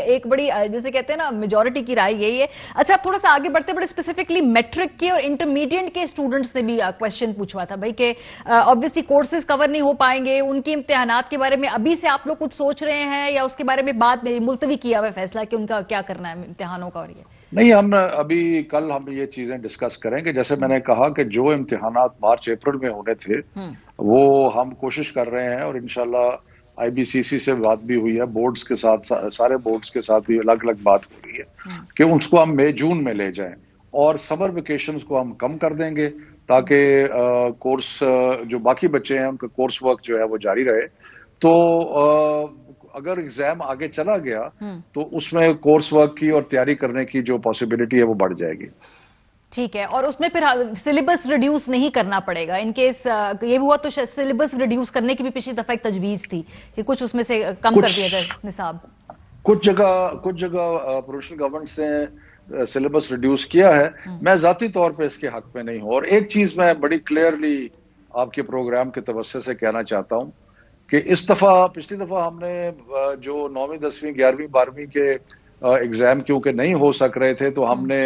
एक बड़ी जैसे कहते हैं ना मेजोरिटी की राय यही है। अच्छा, आप थोड़ा सा आगे बढ़ते बड़े स्पेसिफिकली मैट्रिक के और इंटरमीडिएट के स्टूडेंट्स ने भी क्वेश्चन पूछा था भाई कि ऑब्वियसली कोर्सेज कवर नहीं हो पाएंगे, उनके इम्तिहानात के बारे में अभी से आप लोग कुछ सोच रहे हैं या उसके बारे में बाद में मुलतवी किया हुआ फैसला कि उनका क्या करना है इम्तिहानों का? और ये नहीं, हम अभी कल हम ये चीजें डिस्कस करेंगे। जैसे मैंने कहा कि जो इम्तिहानात मार्च अप्रैल में होने थे वो हम कोशिश कर रहे हैं, और इंशाल्लाह आईबीसीसी से बात भी हुई है, बोर्ड्स के साथ, सारे बोर्ड्स के साथ भी अलग अलग बात हो रही है कि उसको हम मई जून में ले जाएं, और समर वेकेशंस को हम कम कर देंगे ताकि कोर्स जो बाकी बच्चे हैं उनका कोर्स वर्क जो है वो जारी रहे। तो अगर एग्जाम आगे चला गया तो उसमें कोर्स वर्क की और तैयारी करने की जो पॉसिबिलिटी है वो बढ़ जाएगी। ठीक है, और उसमें फिर सिलेबस रिड्यूस नहीं करना पड़ेगा इन केस ये हुआ तो सिलेबस रिड्यूस करने की भी पिछली दफा एक तजवीज थी कि कुछ उसमें से कम कर दिया जाए निसाब। कुछ जगह प्रोविंशियल गवर्नमेंट से सिलेबस रिड्यूस किया है। मैं जाती तौर पे इसके हक में नहीं हूं। और एक चीज मैं बड़ी क्लियरली आपके प्रोग्राम के तवज्जो से कहना चाहता हूं कि इस दफा, पिछली दफा हमने जो 9वीं 10वीं 11वीं 12वीं के एग्जाम क्योंकि नहीं हो सक रहे थे तो हमने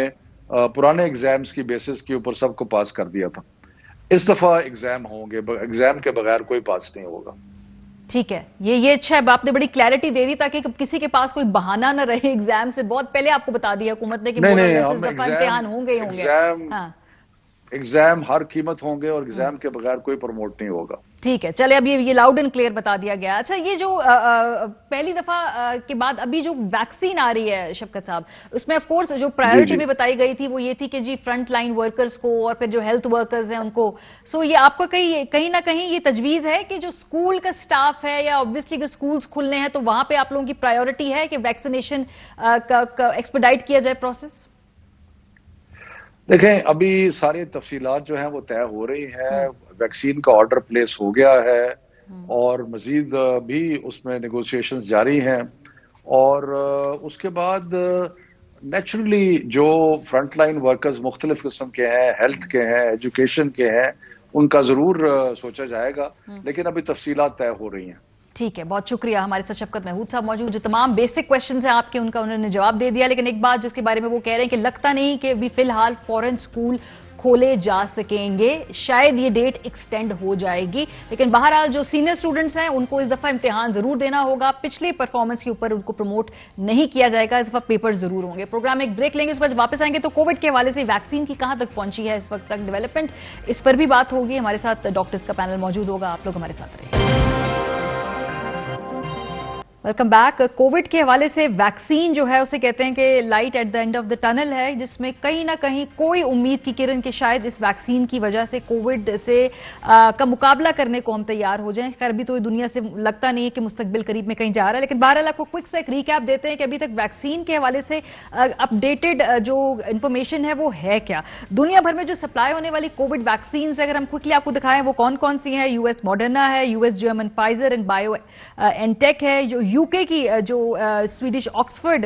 पुराने एग्जाम्स की बेसिस के ऊपर सबको पास कर दिया था। इस दफा एग्जाम होंगे, एग्जाम के बगैर कोई पास नहीं होगा। ठीक है, ये अच्छा है, आपने बड़ी क्लैरिटी दे दी ताकि किसी के पास कोई बहाना न रहे एग्जाम से। बहुत पहले आपको बता दिया हुकूमत ने कि इस दफा इम्तिहान होंगे ही होंगे। एग्जाम हर कीमत होंगे और एग्जाम के बगैर कोई प्रमोट नहीं होगा। ठीक है, चले अब ये लाउड एंड क्लियर बता दिया गया। अच्छा, ये जो पहली दफा के बाद अभी जो वैक्सीन आ रही है शफकत साहब, उसमें ऑफ कोर्स जो प्रायोरिटी में बताई गई थी वो ये थी कि जी फ्रंट लाइन वर्कर्स को और फिर जो हेल्थ वर्कर्स हैं उनको। सो ये आपका कहीं ना कहीं ये तजवीज है कि जो स्कूल का स्टाफ है या ऑब्वियसली अगर स्कूल्स खुलने हैं तो वहां पे आप लोगों की प्रायोरिटी है कि वैक्सीनेशन का एक्सपेडाइट किया जाए प्रोसेस? देखें, अभी सारी तफसीलात जो हैं वो तय हो रही हैं। वैक्सीन का ऑर्डर प्लेस हो गया है और मजीद भी उसमें नेगोशिएशंस जारी हैं। और उसके बाद नेचुरली जो फ्रंट लाइन वर्कर्स मुख्तलिफ किस्म के हैं, हेल्थ के हैं, एजुकेशन के हैं, उनका जरूर सोचा जाएगा, लेकिन अभी तफसीलात तय हो रही हैं। ठीक है, बहुत शुक्रिया। हमारे साथ शफकत महमूद साहब मौजूद, जो तमाम बेसिक क्वेश्चंस हैं आपके उनका उन्होंने जवाब दे दिया। लेकिन एक बात जिसके बारे में वो कह रहे हैं कि लगता नहीं कि अभी फिलहाल फॉरेन स्कूल खोले जा सकेंगे, शायद ये डेट एक्सटेंड हो जाएगी। लेकिन बहरहाल जो सीनियर स्टूडेंट्स हैं उनको इस दफा इम्तिहान जरूर देना होगा। पिछले परफॉर्मेंस के ऊपर उनको प्रमोट नहीं किया जाएगा, इस दफा पेपर जरूर होंगे। प्रोग्राम एक ब्रेक लेंगे, उसके बाद वापस आएंगे तो कोविड के हवाले से वैक्सीन की कहां तक पहुंची है इस वक्त तक डेवलपमेंट, इस पर भी बात होगी। हमारे साथ डॉक्टर्स का पैनल मौजूद होगा, आप लोग हमारे साथ रहिए। Welcome back. कोविड के हवाले से वैक्सीन जो है उसे कहते हैं कि light at the end of the tunnel है, जिसमें कहीं ना कहीं कोई उम्मीद की किरण कि शायद इस वैक्सीन की वजह से कोविड से का मुकाबला करने को हम तैयार हो जाएं। खैर अभी तो दुनिया से लगता नहीं है कि मुस्तकबिल करीब में कहीं जा रहा है, लेकिन बहरहाल आपको क्विक से एक रीकैप देते हैं कि अभी तक वैक्सीन के हवाले से अपडेटेड जो इन्फॉर्मेशन है वो है क्या। दुनिया भर में जो सप्लाई होने वाली कोविड वैक्सीन अगर हम क्विकली आपको दिखाएं वो कौन कौन सी हैं। यूएस मॉडर्ना है, US German Pfizer and bio NTech है, जो यूके की जो स्वीडिश ऑक्सफोर्ड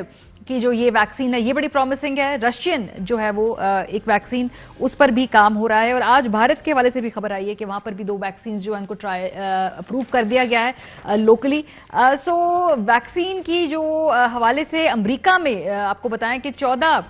की जो ये वैक्सीन है ये बड़ी प्रॉमिसिंग है। रशियन जो है वो एक वैक्सीन, उस पर भी काम हो रहा है। और आज भारत के हवाले से भी खबर आई है कि वहां पर भी 2 वैक्सीन जो है उनको अप्रूव कर दिया गया है लोकली। सो वैक्सीन की जो हवाले से अमेरिका में आपको बताएं कि 14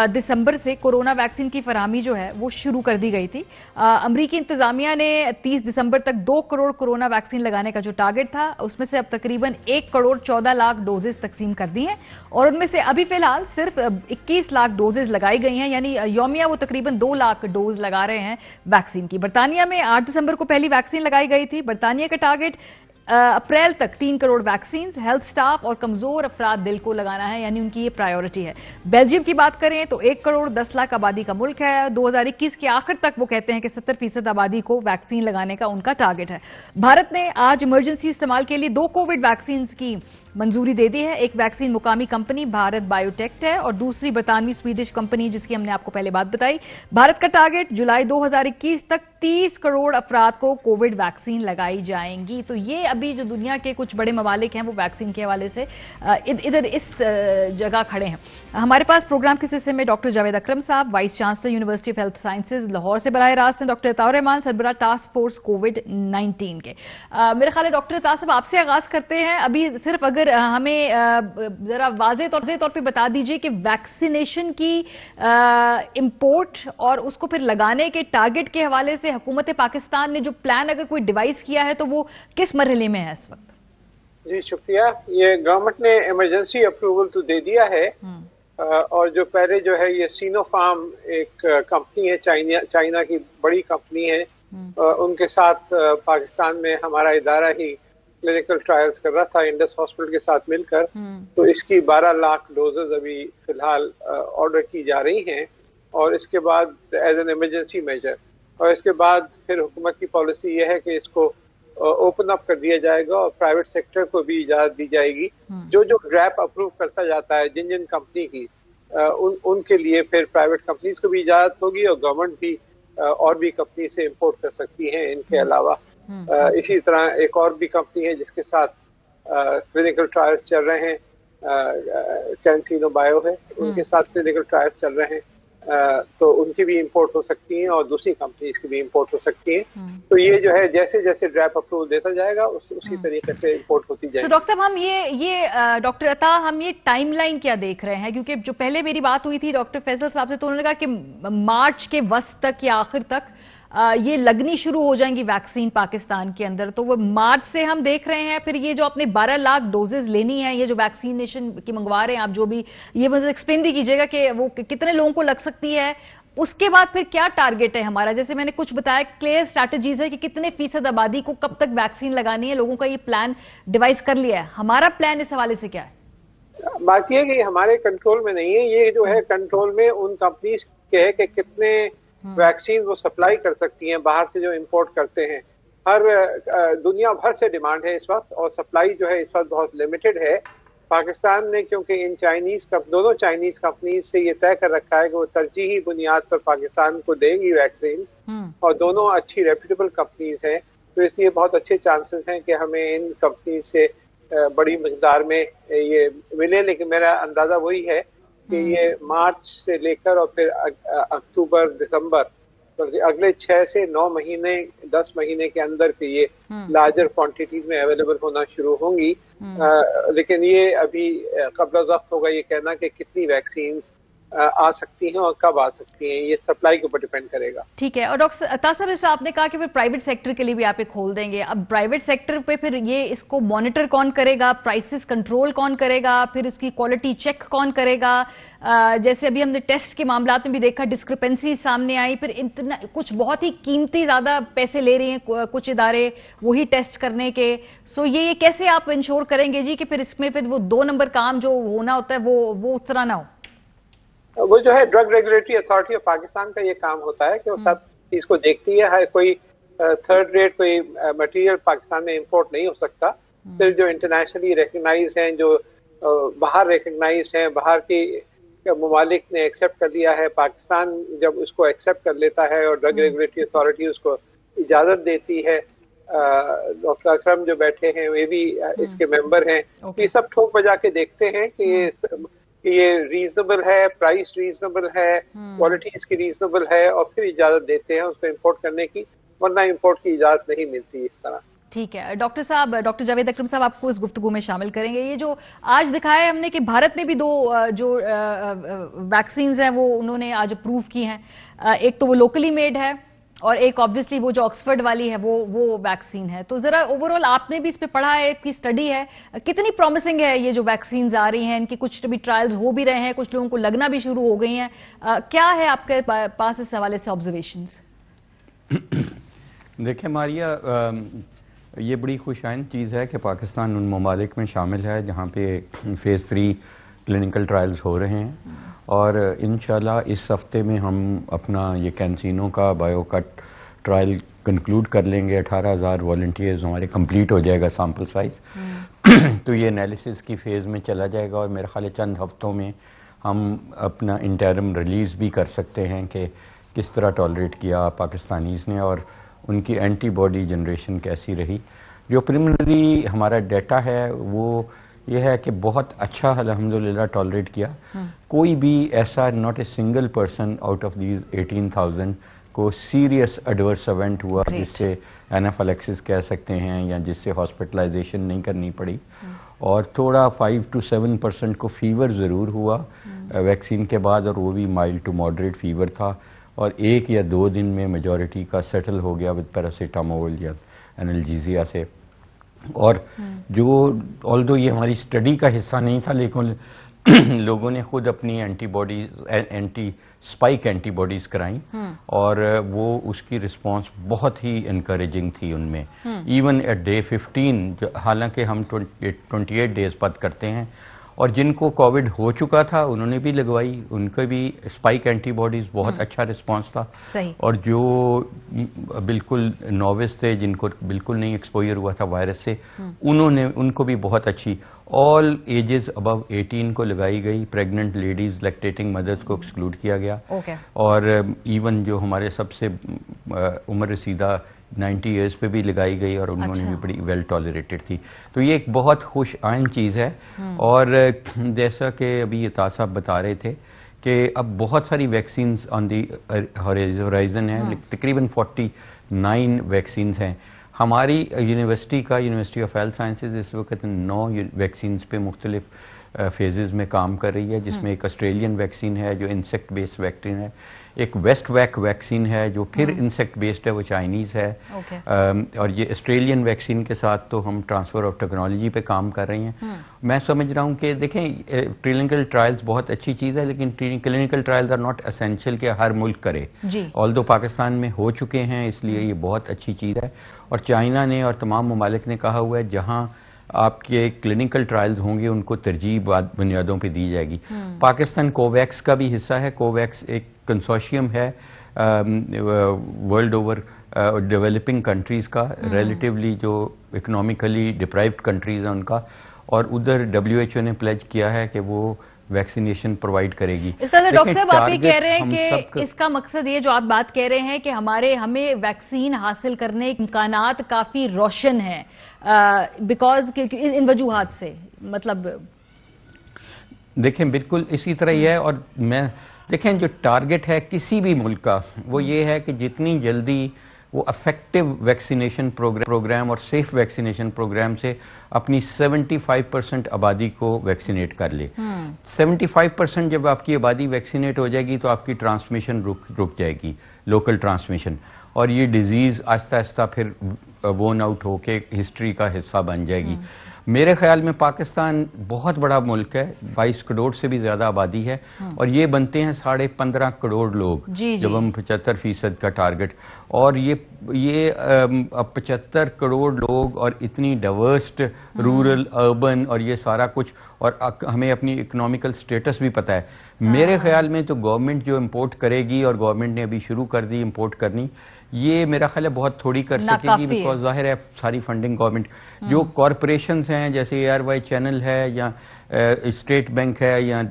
दिसंबर से कोरोना वैक्सीन की फरहमी जो है वो शुरू कर दी गई थी। अमरीकी इंतजामिया ने 30 दिसंबर तक 2 करोड़ कोरोना वैक्सीन लगाने का जो टारगेट था उसमें से अब तकरीबन 1 करोड़ 14 लाख डोजेस तकसीम कर दी हैं और उनमें से अभी फिलहाल सिर्फ 21 लाख डोजेस लगाई गई हैं, यानी यौमिया वो तकरीबन 2 लाख डोज लगा रहे हैं वैक्सीन की। बरतानिया में 8 दिसंबर को पहली वैक्सीन लगाई गई थी। बरतानिया का टारगेट अप्रैल तक 3 करोड़ वैक्सीन हेल्थ स्टाफ और कमजोर अफराद दिल को लगाना है, यानी उनकी ये प्रायोरिटी है। बेल्जियम की बात करें तो 1 करोड़ 10 लाख आबादी का मुल्क है। 2021 के आखिर तक वो कहते हैं कि 70% आबादी को वैक्सीन लगाने का उनका टारगेट है। भारत ने आज इमरजेंसी इस्तेमाल के लिए 2 कोविड वैक्सीन की मंजूरी दे दी है। एक वैक्सीन मुकामी कंपनी भारत बायोटेक है और दूसरी बरतानवी स्वीडिश कंपनी, जिसकी हमने आपको पहले बात बताई। भारत का टारगेट जुलाई 2021 तक 30 करोड़ अफराद को कोविड वैक्सीन लगाई जाएंगी। तो ये अभी जो दुनिया के कुछ बड़े ममालिक हैं वो वैक्सीन के हवाले से इधर इस जगह खड़े हैं। हमारे पास प्रोग्राम के हिस्से में डॉक्टर जावेद अकरम साहब, vice chancellor university of health sciences Lahore से बराह रास्त हैं, डॉक्टर अताउर रहमान, सरबराह टास्क फोर्स कोविड-19 के। मेरा ख्याल है डॉक्टर अताउर साहब आपसे आगाज करते हैं। अभी सिर्फ अगर हमें जरा वाज़ेह तौर पे बता दीजिए कि वैक्सीनेशन की इंपोर्ट और उसको फिर लगाने के टारगेट के हवाले से हुकूमत पाकिस्तान ने जो प्लान अगर कोई डिवाइस किया है तो वो किस मरहले में है इस वक्त? जी शुक्रिया। ये गवर्नमेंट ने इमरजेंसी अप्रूवल तो दे दिया है और जो पहले जो है ये सिनोफार्म एक कंपनी है, चाइना की बड़ी कंपनी है, उनके साथ पाकिस्तान में हमारा इदारा ही क्लिनिकल ट्रायल्स कर रहा था इंडस हॉस्पिटल के साथ मिलकर। तो इसकी 12 लाख डोजेज अभी फिलहाल ऑर्डर की जा रही हैं और इसके बाद एज एन इमरजेंसी मेजर, और इसके बाद फिर हुकूमत की पॉलिसी ये है कि इसको ओपन अप कर दिया जाएगा और प्राइवेट सेक्टर को भी इजाजत दी जाएगी। जो ड्रैप अप्रूव करता जाता है जिन कंपनी की, उनके लिए फिर प्राइवेट कंपनीज को भी इजाजत होगी और गवर्नमेंट भी और भी कंपनी से इंपोर्ट कर सकती है इनके अलावा। इसी तरह एक और भी कंपनी है जिसके साथ क्लिनिकल ट्रायल्स चल रहे हैं, कैंसिनो बायो है, उनके साथ क्लिनिकल ट्रायल्स चल रहे हैं, तो उनकी भी इंपोर्ट हो सकती हैं और दूसरी कंपनीज की भी इंपोर्ट हो सकती हैं। तो ये जो है जैसे जैसे ड्रैप अप्रूवल देता जाएगा उसी तरीके से इंपोर्ट होती जाएगी। डॉक्टर साहब हम ये डॉक्टर अता हम ये टाइमलाइन क्या देख रहे हैं? क्योंकि जो पहले मेरी बात हुई थी डॉक्टर फैसल साहब से तो उन्होंने कहा कि मार्च के वस्त तक या आखिर तक ये लगनी शुरू हो जाएंगी वैक्सीन पाकिस्तान के अंदर। तो वो मार्च से हम देख रहे हैं। फिर ये जो अपने 12 लाख डोजेज लेनी है, ये जो वैक्सीनेशन की मंगवा रहे हैं आप, जो भी ये मुझे एक्सप्लेन भी कीजिएगा कि वो कितने लोगों को लग सकती है। उसके बाद फिर क्या टारगेट है हमारा? जैसे मैंने कुछ बताया, क्लियर स्ट्रैटेजीज है कि कितने फीसद आबादी को कब तक वैक्सीन लगानी है। लोगों का ये प्लान डिवाइस कर लिया है। हमारा प्लान इस हवाले से क्या है? बात यह है कि हमारे कंट्रोल में नहीं है। ये जो है कंट्रोल में उन कंपनीज के है कि कितने वैक्सीन वो सप्लाई कर सकती हैं बाहर से जो इंपोर्ट करते हैं। हर दुनिया भर से डिमांड है इस वक्त और सप्लाई जो है इस वक्त बहुत लिमिटेड है। पाकिस्तान ने क्योंकि इन दोनों चाइनीज कंपनीज से ये तय कर रखा है कि वो तरजीही बुनियाद पर पाकिस्तान को देंगी वैक्सीन, और दोनों अच्छी रेप्यूटेबल कंपनीज हैं, तो इसलिए बहुत अच्छे चांसेस हैं कि हमें इन कंपनी से बड़ी मिकदार में ये मिले। लेकिन मेरा अंदाजा वही है कि ये मार्च से लेकर और फिर अक्टूबर दिसंबर, तो अगले 6 से 9 महीने 10 महीने के अंदर के ये लार्जर क्वांटिटीज में अवेलेबल होना शुरू होंगी। लेकिन ये अभी कब्ल वक्त होगा ये कहना कि कितनी वैक्सीन आ सकती हैं और कब आ सकती हैं, ये सप्लाई के ऊपर डिपेंड करेगा। ठीक है। और डॉक्टर अता साहब, जैसे आपने कहा कि फिर प्राइवेट सेक्टर के लिए भी आप खोल देंगे। अब प्राइवेट सेक्टर पे फिर ये इसको मॉनिटर कौन करेगा? प्राइसेस कंट्रोल कौन करेगा? फिर उसकी क्वालिटी चेक कौन करेगा? जैसे अभी हमने टेस्ट के मामला में भी देखा, डिस्क्रिपेंसी सामने आई। फिर इतना कुछ बहुत ही कीमती ज्यादा पैसे ले रहे हैं कुछ इदारे वही टेस्ट करने के। सो ये कैसे आप इंश्योर करेंगे जी कि फिर इसमें फिर वो 2 नंबर काम जो होना होता है वो उस तरह ना हो? वो जो है drug regulatory authority of Pakistan का ये काम होता है कि वो सब चीज को देखती है। हर कोई थर्ड रेट कोई मटेरियल पाकिस्तान में इंपोर्ट नहीं हो सकता। फिर जो इंटरनेशनली रिकग्नाइज हैं, जो बाहर रिकग्नाइज हैं, बाहर की ममालिक ने एक्सेप्ट कर लिया है, पाकिस्तान जब उसको एक्सेप्ट कर लेता है और ड्रग रेगुलेटरी अथॉरिटी उसको इजाजत देती है, डॉक्टर अकरम जो बैठे हैं वे भी इसके मेंबर हैं, ये सब ठोक बजा के देखते हैं कि ये रीजनेबल है, प्राइस रीजनेबल है, क्वालिटी इसकी रीजनेबल है, और फिर इजाजत देते हैं उसको इंपोर्ट करने की, वरना इंपोर्ट की इजाजत नहीं मिलती इस तरह। ठीक है। डॉक्टर साहब, डॉक्टर जावेद अकरम साहब आपको इस गुफ्तगू में शामिल करेंगे। ये जो आज दिखाया हमने कि भारत में भी 2 जो वैक्सीन हैं वो उन्होंने आज अप्रूव की हैं। एक तो वो लोकली मेड है और एक ऑब्वियसली वो जो ऑक्सफर्ड वाली है वो वैक्सीन है। तो जरा ओवरऑल आपने भी इस पे पढ़ा है, आपकी स्टडी है, कितनी प्रॉमिसिंग है ये जो वैक्सीन आ रही हैं? इनकी कुछ भी ट्रायल्स हो भी रहे हैं, कुछ लोगों को लगना भी शुरू हो गई हैं। क्या है आपके पास इस हवाले से ऑब्जर्वेशंस? देखिए मारिया, ये बड़ी खुशाइंद चीज़ है कि पाकिस्तान उन ममालिक में शामिल है जहाँ पे फेज़ 3 क्लिनिकल ट्रायल्स हो रहे हैं, और इंशाल्लाह इस हफ्ते में हम अपना ये कैंसिनो का बायोकट ट्रायल कंक्लूड कर लेंगे। 18,000 वॉलंटियर्स हमारे कंप्लीट हो जाएगा सैंपल साइज। तो ये एनालिसिस की फ़ेज़ में चला जाएगा और मेरा ख्याल है चंद हफ्तों में हम अपना इंटरम रिलीज़ भी कर सकते हैं कि किस तरह टॉलरेट किया पाकिस्तानीज़ ने और उनकी एंटीबॉडी जनरेशन कैसी रही। जो प्रिलिमिनरी हमारा डाटा है वो ये है कि बहुत अच्छा अल्हम्दुलिल्लाह टॉलरेट किया। कोई भी ऐसा not a single person out of these 18,000 को सीरियस एडवर्स इवेंट हुआ जिससे एनाफिलैक्सिस कह सकते हैं या जिससे हॉस्पिटलाइजेशन नहीं करनी पड़ी। और थोड़ा 5 to 7% को फीवर ज़रूर हुआ वैक्सीन के बाद, और वो भी माइल्ड टू मॉडरेट फीवर था और 1 या 2 दिन में मेजॉरिटी का सेटल हो गया विद पैरासीटामोल या एनाल्जेसिया से। और जो ऑल्दो ये हमारी स्टडी का हिस्सा नहीं था लेकिन लोगों ने खुद अपनी एंटीबॉडीज एंटी स्पाइक एंटीबॉडीज कराई और वो उसकी रिस्पांस बहुत ही इनकरेजिंग थी उनमें। इवन एट डे 15 हालांकि हम 28 डेज बाद करते हैं, और जिनको कोविड हो चुका था उन्होंने भी लगवाई, उनका भी स्पाइक एंटीबॉडीज बहुत अच्छा रिस्पांस था। और जो बिल्कुल नोविस थे जिनको बिल्कुल नहीं एक्सपोजर हुआ था वायरस से, उनको भी बहुत अच्छी। ऑल एजेस अबव 18 को लगाई गई, प्रेग्नेंट लेडीज लैक्टेटिंग मदर्स को एक्सक्लूड किया गया। और इवन जो हमारे सबसे उम्र रसीदा 90 ईयर्स पे भी लगाई गई और उन्होंने भी बड़ी वेल टॉलरेटेड थी। तो ये एक बहुत खुश आइन चीज़ है। और जैसा कि अभी ये तासाब बता रहे थे कि अब बहुत सारी वैक्सीन्स ऑन दी होराइजन है, तकरीबन 49 वैक्सीन्स हैं। हमारी यूनिवर्सिटी ऑफ हेल्थ साइंसेज इस वक्त 9 वैक्सीन्स पे मुख्तलिफ फेजेस में काम कर रही है, जिसमें एक ऑस्ट्रेलियन वैक्सीन है जो इंसेक्ट बेस्ड वैक्सीन है, एक वेस्ट वैक वैक्सीन है जो फिर इंसेक्ट बेस्ड है, वो चाइनीज़ है। और ये ऑस्ट्रेलियन वैक्सीन के साथ तो हम ट्रांसफ़र ऑफ टेक्नोलॉजी पे काम कर रहे हैं। मैं समझ रहा हूँ कि देखें क्लिनिकल ट्रायल्स बहुत अच्छी चीज़ है, लेकिन clinical trials are not essential कि हर मुल्क करे। ऑल्दो पाकिस्तान में हो चुके हैं, इसलिए ये बहुत अच्छी चीज़ है। और चाइना ने और तमाम ममालिक ने कहा हुआ है जहाँ आपके क्लिनिकल ट्रायल्स होंगे उनको तरजीह बुनियादों पे दी जाएगी। पाकिस्तान कोवैक्स का भी हिस्सा है। कोवैक्स एक कंसोर्शियम है वर्ल्ड ओवर डेवलपिंग कंट्रीज़ का, रिलेटिवली जो इकोनॉमिकली डिप्राइव्ड कंट्रीज़ हैं उनका, और उधर WHO ने प्लेज किया है कि वो वैक्सीनेशन प्रोवाइड करेगी। इसका मतलब डॉक्टर साहब आप ये कह रहे हैं कि इसका मकसद ये जो आप बात कह रहे हैं कि हमें वैक्सीन हासिल करने के इम्कानात काफी रोशन है बिकॉज इन वजूहात से, मतलब देखें बिल्कुल इसी तरह ही है। और मैं देखें जो टारगेट है किसी भी मुल्क का वो ये है कि जितनी जल्दी वो अफेक्टिव वैक्सीनेशन प्रोग्राम और सेफ वैक्सीनेशन प्रोग्राम से अपनी 75% आबादी को वैक्सीनेट कर ले। 75% जब आपकी आबादी वैक्सीनेट हो जाएगी तो आपकी ट्रांसमिशन रुक जाएगी, लोकल ट्रांसमिशन, और ये डिजीज़ आहिस्ता आहिस्ता फिर वोन आउट होके हिस्ट्री का हिस्सा बन जाएगी। मेरे ख्याल में पाकिस्तान बहुत बड़ा मुल्क है, 22 करोड़ से भी ज़्यादा आबादी है, और ये बनते हैं 15.5 करोड़ लोग जब हम 75% का टारगेट। और ये 75 करोड़ लोग और इतनी डाइवर्स रूरल अर्बन और ये सारा कुछ, और हमें अपनी इकोनॉमिकल स्टेटस भी पता है। मेरे ख्याल में तो गवर्नमेंट जो इम्पोर्ट करेगी, और गवर्नमेंट ने अभी शुरू कर दी इम्पोर्ट करनी, ये मेरा ख्याल है बहुत थोड़ी कर सकेगी, बिकॉज जाहिर है सारी फंडिंग गवर्नमेंट, जो कॉरपोरेशंस हैं जैसे ARY चैनल है या स्टेट बैंक है या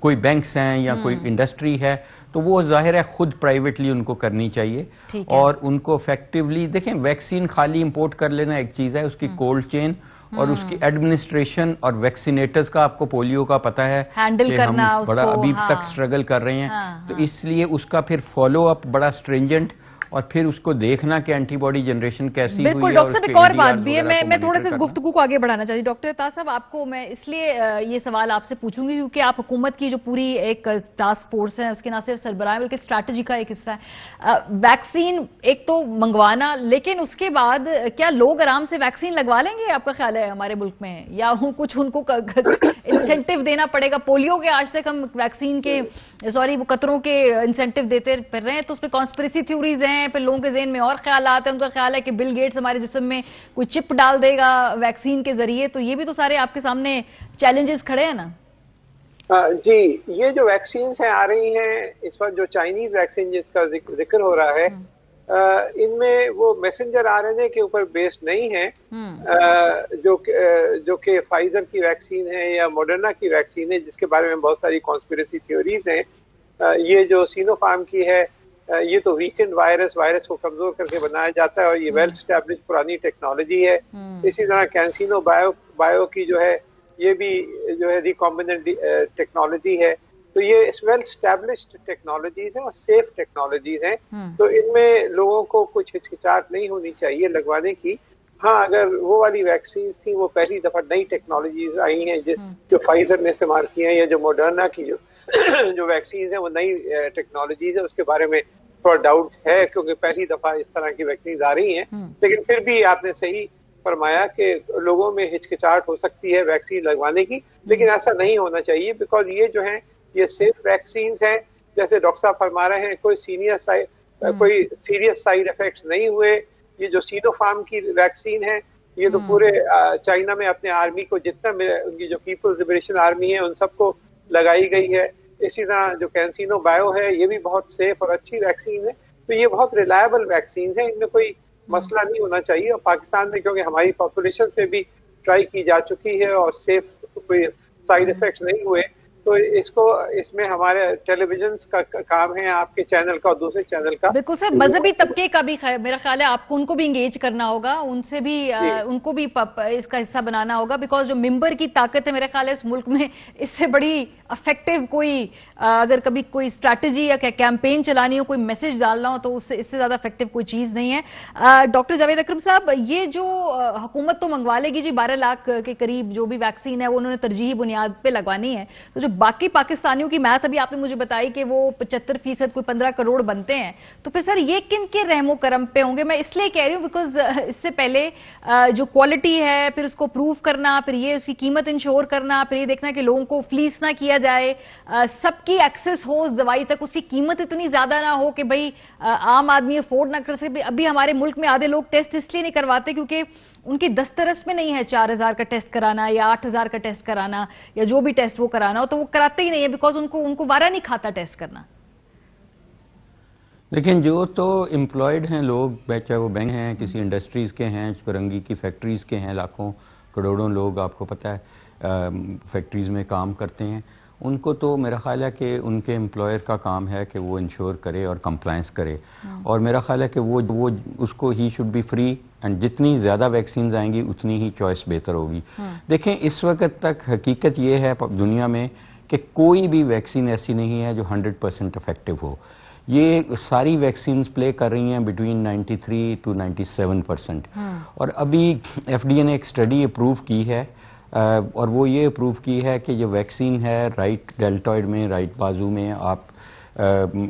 कोई बैंक्स हैं या कोई इंडस्ट्री है, तो वो जाहिर है खुद प्राइवेटली उनको करनी चाहिए। और उनको इफेक्टिवली देखें, वैक्सीन खाली इंपोर्ट कर लेना एक चीज़ है, उसकी कोल्ड चेन और उसकी एडमिनिस्ट्रेशन और वैक्सीनेटर्स का आपको पोलियो का पता है हैंडल करना, हम बड़ा अभी तक स्ट्रगल कर रहे हैं। तो इसलिए उसका फिर फॉलो अप बड़ा स्ट्रिंजेंट, और फिर उसको देखना कि एंटीबॉडी जनरेशन कैसी हुई है। डॉक्टर साहब एक और बात भी है, मैं थोड़ा सा इस गुफ्तगू को आगे बढ़ाना चाहती हूँ। डॉक्टर ताज साहब, आपको मैं इसलिए ये सवाल आपसे पूछूंगी क्योंकि आप हुकूमत की जो पूरी एक टास्क फोर्स है उसके ना सिर्फ सरबराह बल्कि स्ट्रैटेजी का एक हिस्सा है। वैक्सीन एक तो मंगवाना, लेकिन उसके बाद क्या लोग आराम से वैक्सीन लगवा लेंगे आपका ख्याल है हमारे मुल्क में, या कुछ उनको इंसेंटिव देना पड़ेगा? पोलियो के आज तक हम वैक्सीन के वो कतरों के इंसेंटिव देते फिर रहे हैं, तो उस पर कॉन्स्पिरेसी थ्योरीज हैं, फिर लोगों के ज़हन में और ख्याल आते हैं। उनका ख्याल है कि बिल गेट्स हमारे जिस्म में कोई चिप डाल देगा वैक्सीन के जरिए। तो ये भी तो सारे आपके सामने चैलेंजेस खड़े हैं ना? जी, ये जो वैक्सीन हैं आ रही हैं इस वक्त, जो चाइनीज वैक्सीन जिसका जिक्र हो रहा है, इनमें वो मैसेंजर आरएनए के ऊपर बेस्ड नहीं है, जो कि फाइजर की वैक्सीन है या मॉडर्ना की वैक्सीन है, जिसके बारे में बहुत सारी कॉन्स्पिरेसी थ्योरीज हैं। ये जो सिनोफार्म की है, ये तो वीकेंड वायरस को कमजोर करके बनाया जाता है और ये वेल स्टैब्लिश पुरानी टेक्नोलॉजी है। इसी तरह कैंसिनो बायो की जो है, ये भी जो है रिकॉम्बिनेंट टेक्नोलॉजी है। तो ये वेल स्टैब्लिश्ड टेक्नोलॉजीज हैं और सेफ टेक्नोलॉजीज हैं, तो इनमें लोगों को कुछ हिचकिचाहट नहीं होनी चाहिए लगवाने की। हाँ, अगर वो वाली वैक्सीन थी, वो पहली दफा नई टेक्नोलॉजीज आई हैं जो फाइजर ने इस्तेमाल की हैं, या जो मॉडर्ना की जो वैक्सीन है वो नई टेक्नोलॉजीज है, उसके बारे में थोड़ा डाउट है क्योंकि पहली दफा इस तरह की वैक्सीन आ रही हैं। लेकिन फिर भी आपने सही फरमाया कि लोगों में हिचकिचाहट हो सकती है वैक्सीन लगवाने की, लेकिन ऐसा नहीं होना चाहिए, बिकॉज ये जो है ये सेफ वैक्सीन हैं। जैसे डॉक्टर साहब फरमा रहे हैं, कोई सीरियस साइड इफेक्ट्स नहीं हुए। ये जो सिनोफार्म की वैक्सीन है, ये तो पूरे चाइना में अपने आर्मी को जितना उनकी जो पीपल्स लिबरेशन आर्मी है उन सबको लगाई गई है। इसी तरह जो कैंसिनो बायो है, ये भी बहुत सेफ और अच्छी वैक्सीन है। तो ये बहुत रिलायबल वैक्सीन है, इनमें कोई मसला नहीं होना चाहिए। और पाकिस्तान में क्योंकि हमारी पॉपुलेशन पे भी ट्राई की जा चुकी है और सेफ कोई साइड इफेक्ट्स नहीं हुए, तो इसमें हमारे टेलीविजन का काम है, आपके चैनल का और दूसरे चैनल का। बिल्कुल सर, मजहबी तबके का भी मेरा ख्याल है आपको उनको भी इंगेज करना होगा, उनसे भी उनको भी इसका हिस्सा बनाना होगा, बिकॉज जो मेंबर की ताकत है मेरे ख्याल है इस मुल्क में, इससे बड़ी इफेक्टिव कोई अगर कभी कोई स्ट्रैटेजी या कैंपेन चलानी हो, कोई मैसेज डालना हो, तो इससे ज्यादा इफेक्टिव कोई चीज नहीं है। डॉक्टर जावेद अकरम साहब, ये जो हुकूमत तो मंगवा लेगी जी 12 लाख के करीब जो भी वैक्सीन है वो उन्होंने तरजीही बुनियाद पे लगवानी है, तो जो बाकी पाकिस्तानियों की मैथ अभी आपने मुझे बताई कि वो 75% कोई 15 करोड़ बनते हैं, तो फिर सर ये किन के रहमो करम पे होंगे? मैं इसलिए कह रही हूँ बिकॉज इससे पहले जो क्वालिटी है, फिर उसको प्रूव करना, फिर ये उसकी कीमत इंश्योर करना, फिर ये देखना कि लोगों को फ्लीस ना किया जाए, सबकी एक्सेस हो उस दवाई तक, उसकी कीमत इतनी ज्यादा ना हो कि भाई आम आदमी अफोर्ड ना कर सके। अभी हमारे मुल्क में आधे लोग टेस्ट इसलिए नहीं करवाते क्योंकि उनकी दस्तरस में नहीं है 4000 का टेस्ट कराना या 8000 का टेस्ट कराना या जो भी टेस्ट वो कराना हो, तो वो कराते ही नहीं है बिकॉज उनको वारा नहीं खाता टेस्ट करना। लेकिन जो तो एम्प्लॉयड हैं लोग, चाहे वो बैंक हैं, किसी इंडस्ट्रीज़ के हैं, फिरंगी की फैक्ट्रीज़ के हैं, लाखों करोड़ों लोग आपको पता है फैक्ट्रीज़ में काम करते हैं, उनको तो मेरा ख्याल है कि उनके एम्प्लॉयर का काम है कि वो इंश्योर करे और कंप्लायंस करे, और मेरा ख्याल है कि वो उसको he should be free, and जितनी ज़्यादा वैक्सीन आएंगी उतनी ही चॉइस बेहतर होगी। देखें, इस वक्त तक हकीकत ये है दुनिया में कि कोई भी वैक्सीन ऐसी नहीं है जो 100% इफेक्टिव हो। ये सारी वैक्सीन प्ले कर रही हैं बिटवीन 93 to 97%। और अभी FDA ने एक स्टडी अप्रूव की है, और वो ये अप्रूव की है कि जो वैक्सीन है राइट डेल्टॉइड में, राइट बाजू में आप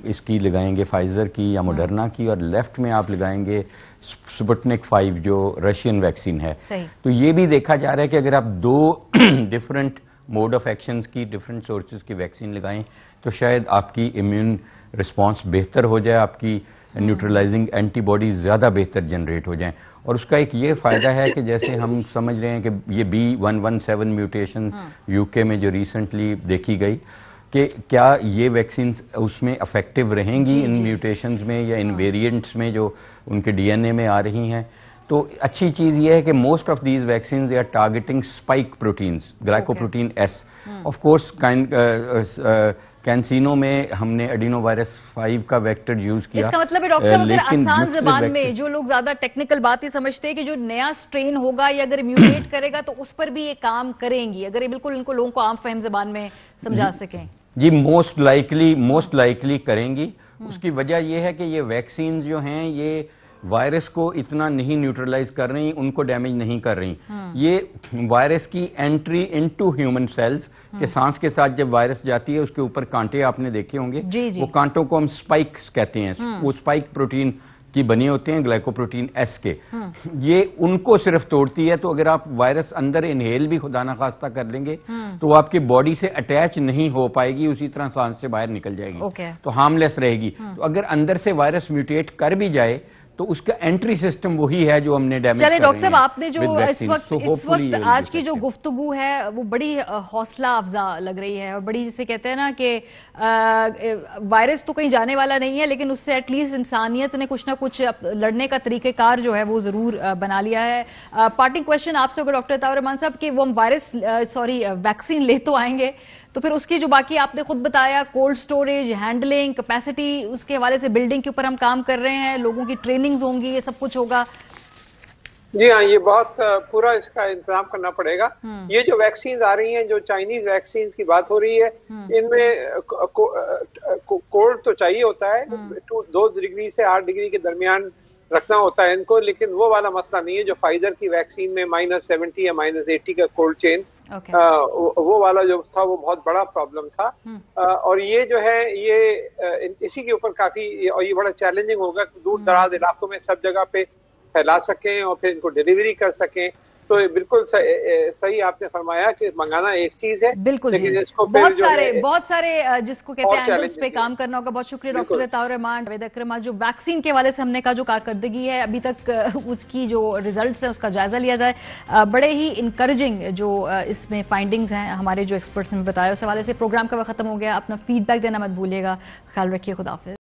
इसकी लगाएंगे फाइजर की या मॉडर्ना की, और लेफ्ट में आप लगाएंगे स्पुतनिक 5 जो रशियन वैक्सीन है। तो ये भी देखा जा रहा है कि अगर आप 2 डिफरेंट मोड ऑफ एक्शंस की, डिफरेंट सोर्सेज की वैक्सीन लगाएं तो शायद आपकी इम्यून रिस्पांस बेहतर हो जाए, आपकी न्यूट्रलाइजिंग एंटीबॉडीज ज़्यादा बेहतर जनरेट हो जाएं। और उसका एक ये फ़ायदा है कि जैसे हम समझ रहे हैं कि ये B117 म्यूटेशन यूके में जो रिसेंटली देखी गई, कि क्या ये वैक्सीन उसमें इफेक्टिव रहेंगी इन म्यूटेशंस में या इन वेरिएंट्स में जो उनके DNA में आ रही हैं। तो अच्छी चीज़ ये है कि most of these vaccine they are targeting spike proteins, glycoprotein S। Of course CanSino में हमने एडिनो वायरस 5 का वेक्टर यूज किया। इसका मतलब है डॉक्टर साहब, अगर आसान ज़बान में, जो लोग ज्यादा टेक्निकल बातें समझते हैं कि जो नया स्ट्रेन होगा या अगर म्यूटेट करेगा तो उस पर भी ये काम करेंगी, अगर ये बिल्कुल इनको लोगों को आम फहम ज़बान में समझा सकें? जी, मोस्ट लाइकली करेंगी। उसकी वजह यह है कि ये वैक्सीन जो हैं ये वायरस को इतना नहीं न्यूट्रलाइज कर रही, उनको डैमेज नहीं कर रही। ये वायरस की एंट्री इनटू ह्यूमन सेल्स के सांस के साथ जब वायरस जाती है, उसके ऊपर कांटे आपने देखे होंगे, वो कांटों को हम स्पाइक्स कहते हैं। वो स्पाइक प्रोटीन की बने होते हैं, ग्लाइकोप्रोटीन S के। ये उनको सिर्फ तोड़ती है। तो अगर आप वायरस अंदर इनहेल भी खुदा ना खास्ता कर लेंगे तो वो आपकी बॉडी से अटैच नहीं हो पाएगी, उसी तरह सांस से बाहर निकल जाएगी। तो हार्मलेस रहेगी। तो अगर अंदर से वायरस म्यूटेट कर भी जाए तो उसका एंट्री सिस्टम वही है जो हमने डैमेज चलिए डॉक्टर साहब, आपने जो इस वक्त आज की जो गुफ्तगू है वो बड़ी हौसला अफजा लग रही है और बड़ी, जिसे कहते हैं ना कि वायरस तो कहीं जाने वाला नहीं है, लेकिन उससे एटलीस्ट इंसानियत ने कुछ ना कुछ लड़ने का तरीकेकार जो है वो जरूर बना लिया है। पार्टिंग क्वेश्चन आपसे होगा डॉक्टर ताउर रहमान साहब कि वो हम वैक्सीन ले तो आएंगे, तो फिर उसकी जो बाकी आपने खुद बताया कोल्ड स्टोरेज, हैंडलिंग, कैपेसिटी, उसके हवाले से बिल्डिंग के ऊपर हम काम कर रहे हैं, लोगों की ट्रेनिंग्स होंगी, ये सब कुछ होगा। जी हाँ, ये बहुत पूरा इसका इंतजाम करना पड़ेगा। ये जो वैक्सीन आ रही हैं, जो चाइनीज वैक्सीन की बात हो रही है, इनमें कोल्ड तो चाहिए होता है, 2 डिग्री से 8 डिग्री के दरमियान रखना होता है इनको, लेकिन वो वाला मसला नहीं है जो फाइजर की वैक्सीन में -70 या -80 का कोल्ड चेन, वो वाला जो था वो बहुत बड़ा प्रॉब्लम था। और ये जो है ये इसी के ऊपर काफी, और ये बड़ा चैलेंजिंग होगा कि दूर दराज इलाकों में सब जगह पे फैला सकें और फिर इनको डिलीवरी कर सकें। तो बिल्कुल सही आपने फरमाया कि मंगाना एक चीज है, बिल्कुल, लेकिन इसको बहुत सारे जिसको कहते हैं एंगल्स पे काम करना होगा। बहुत शुक्रिया डॉक्टर ताउर रहमान, जावेद अकरम। जो वैक्सीन के हवाले से हमने कहा जो कारकर्दगी है अभी तक उसकी जो रिजल्ट्स है उसका जायजा लिया जाए। बड़े ही इनकरेजिंग जो इसमें फाइंडिंग्स हैं हमारे जो एक्सपर्ट्स ने बताया, उस हवाले से प्रोग्राम का वक्त खत्म हो गया। अपना फीडबैक देना मत भूलिएगा। ख्याल रखिए, खुदा हाफिज।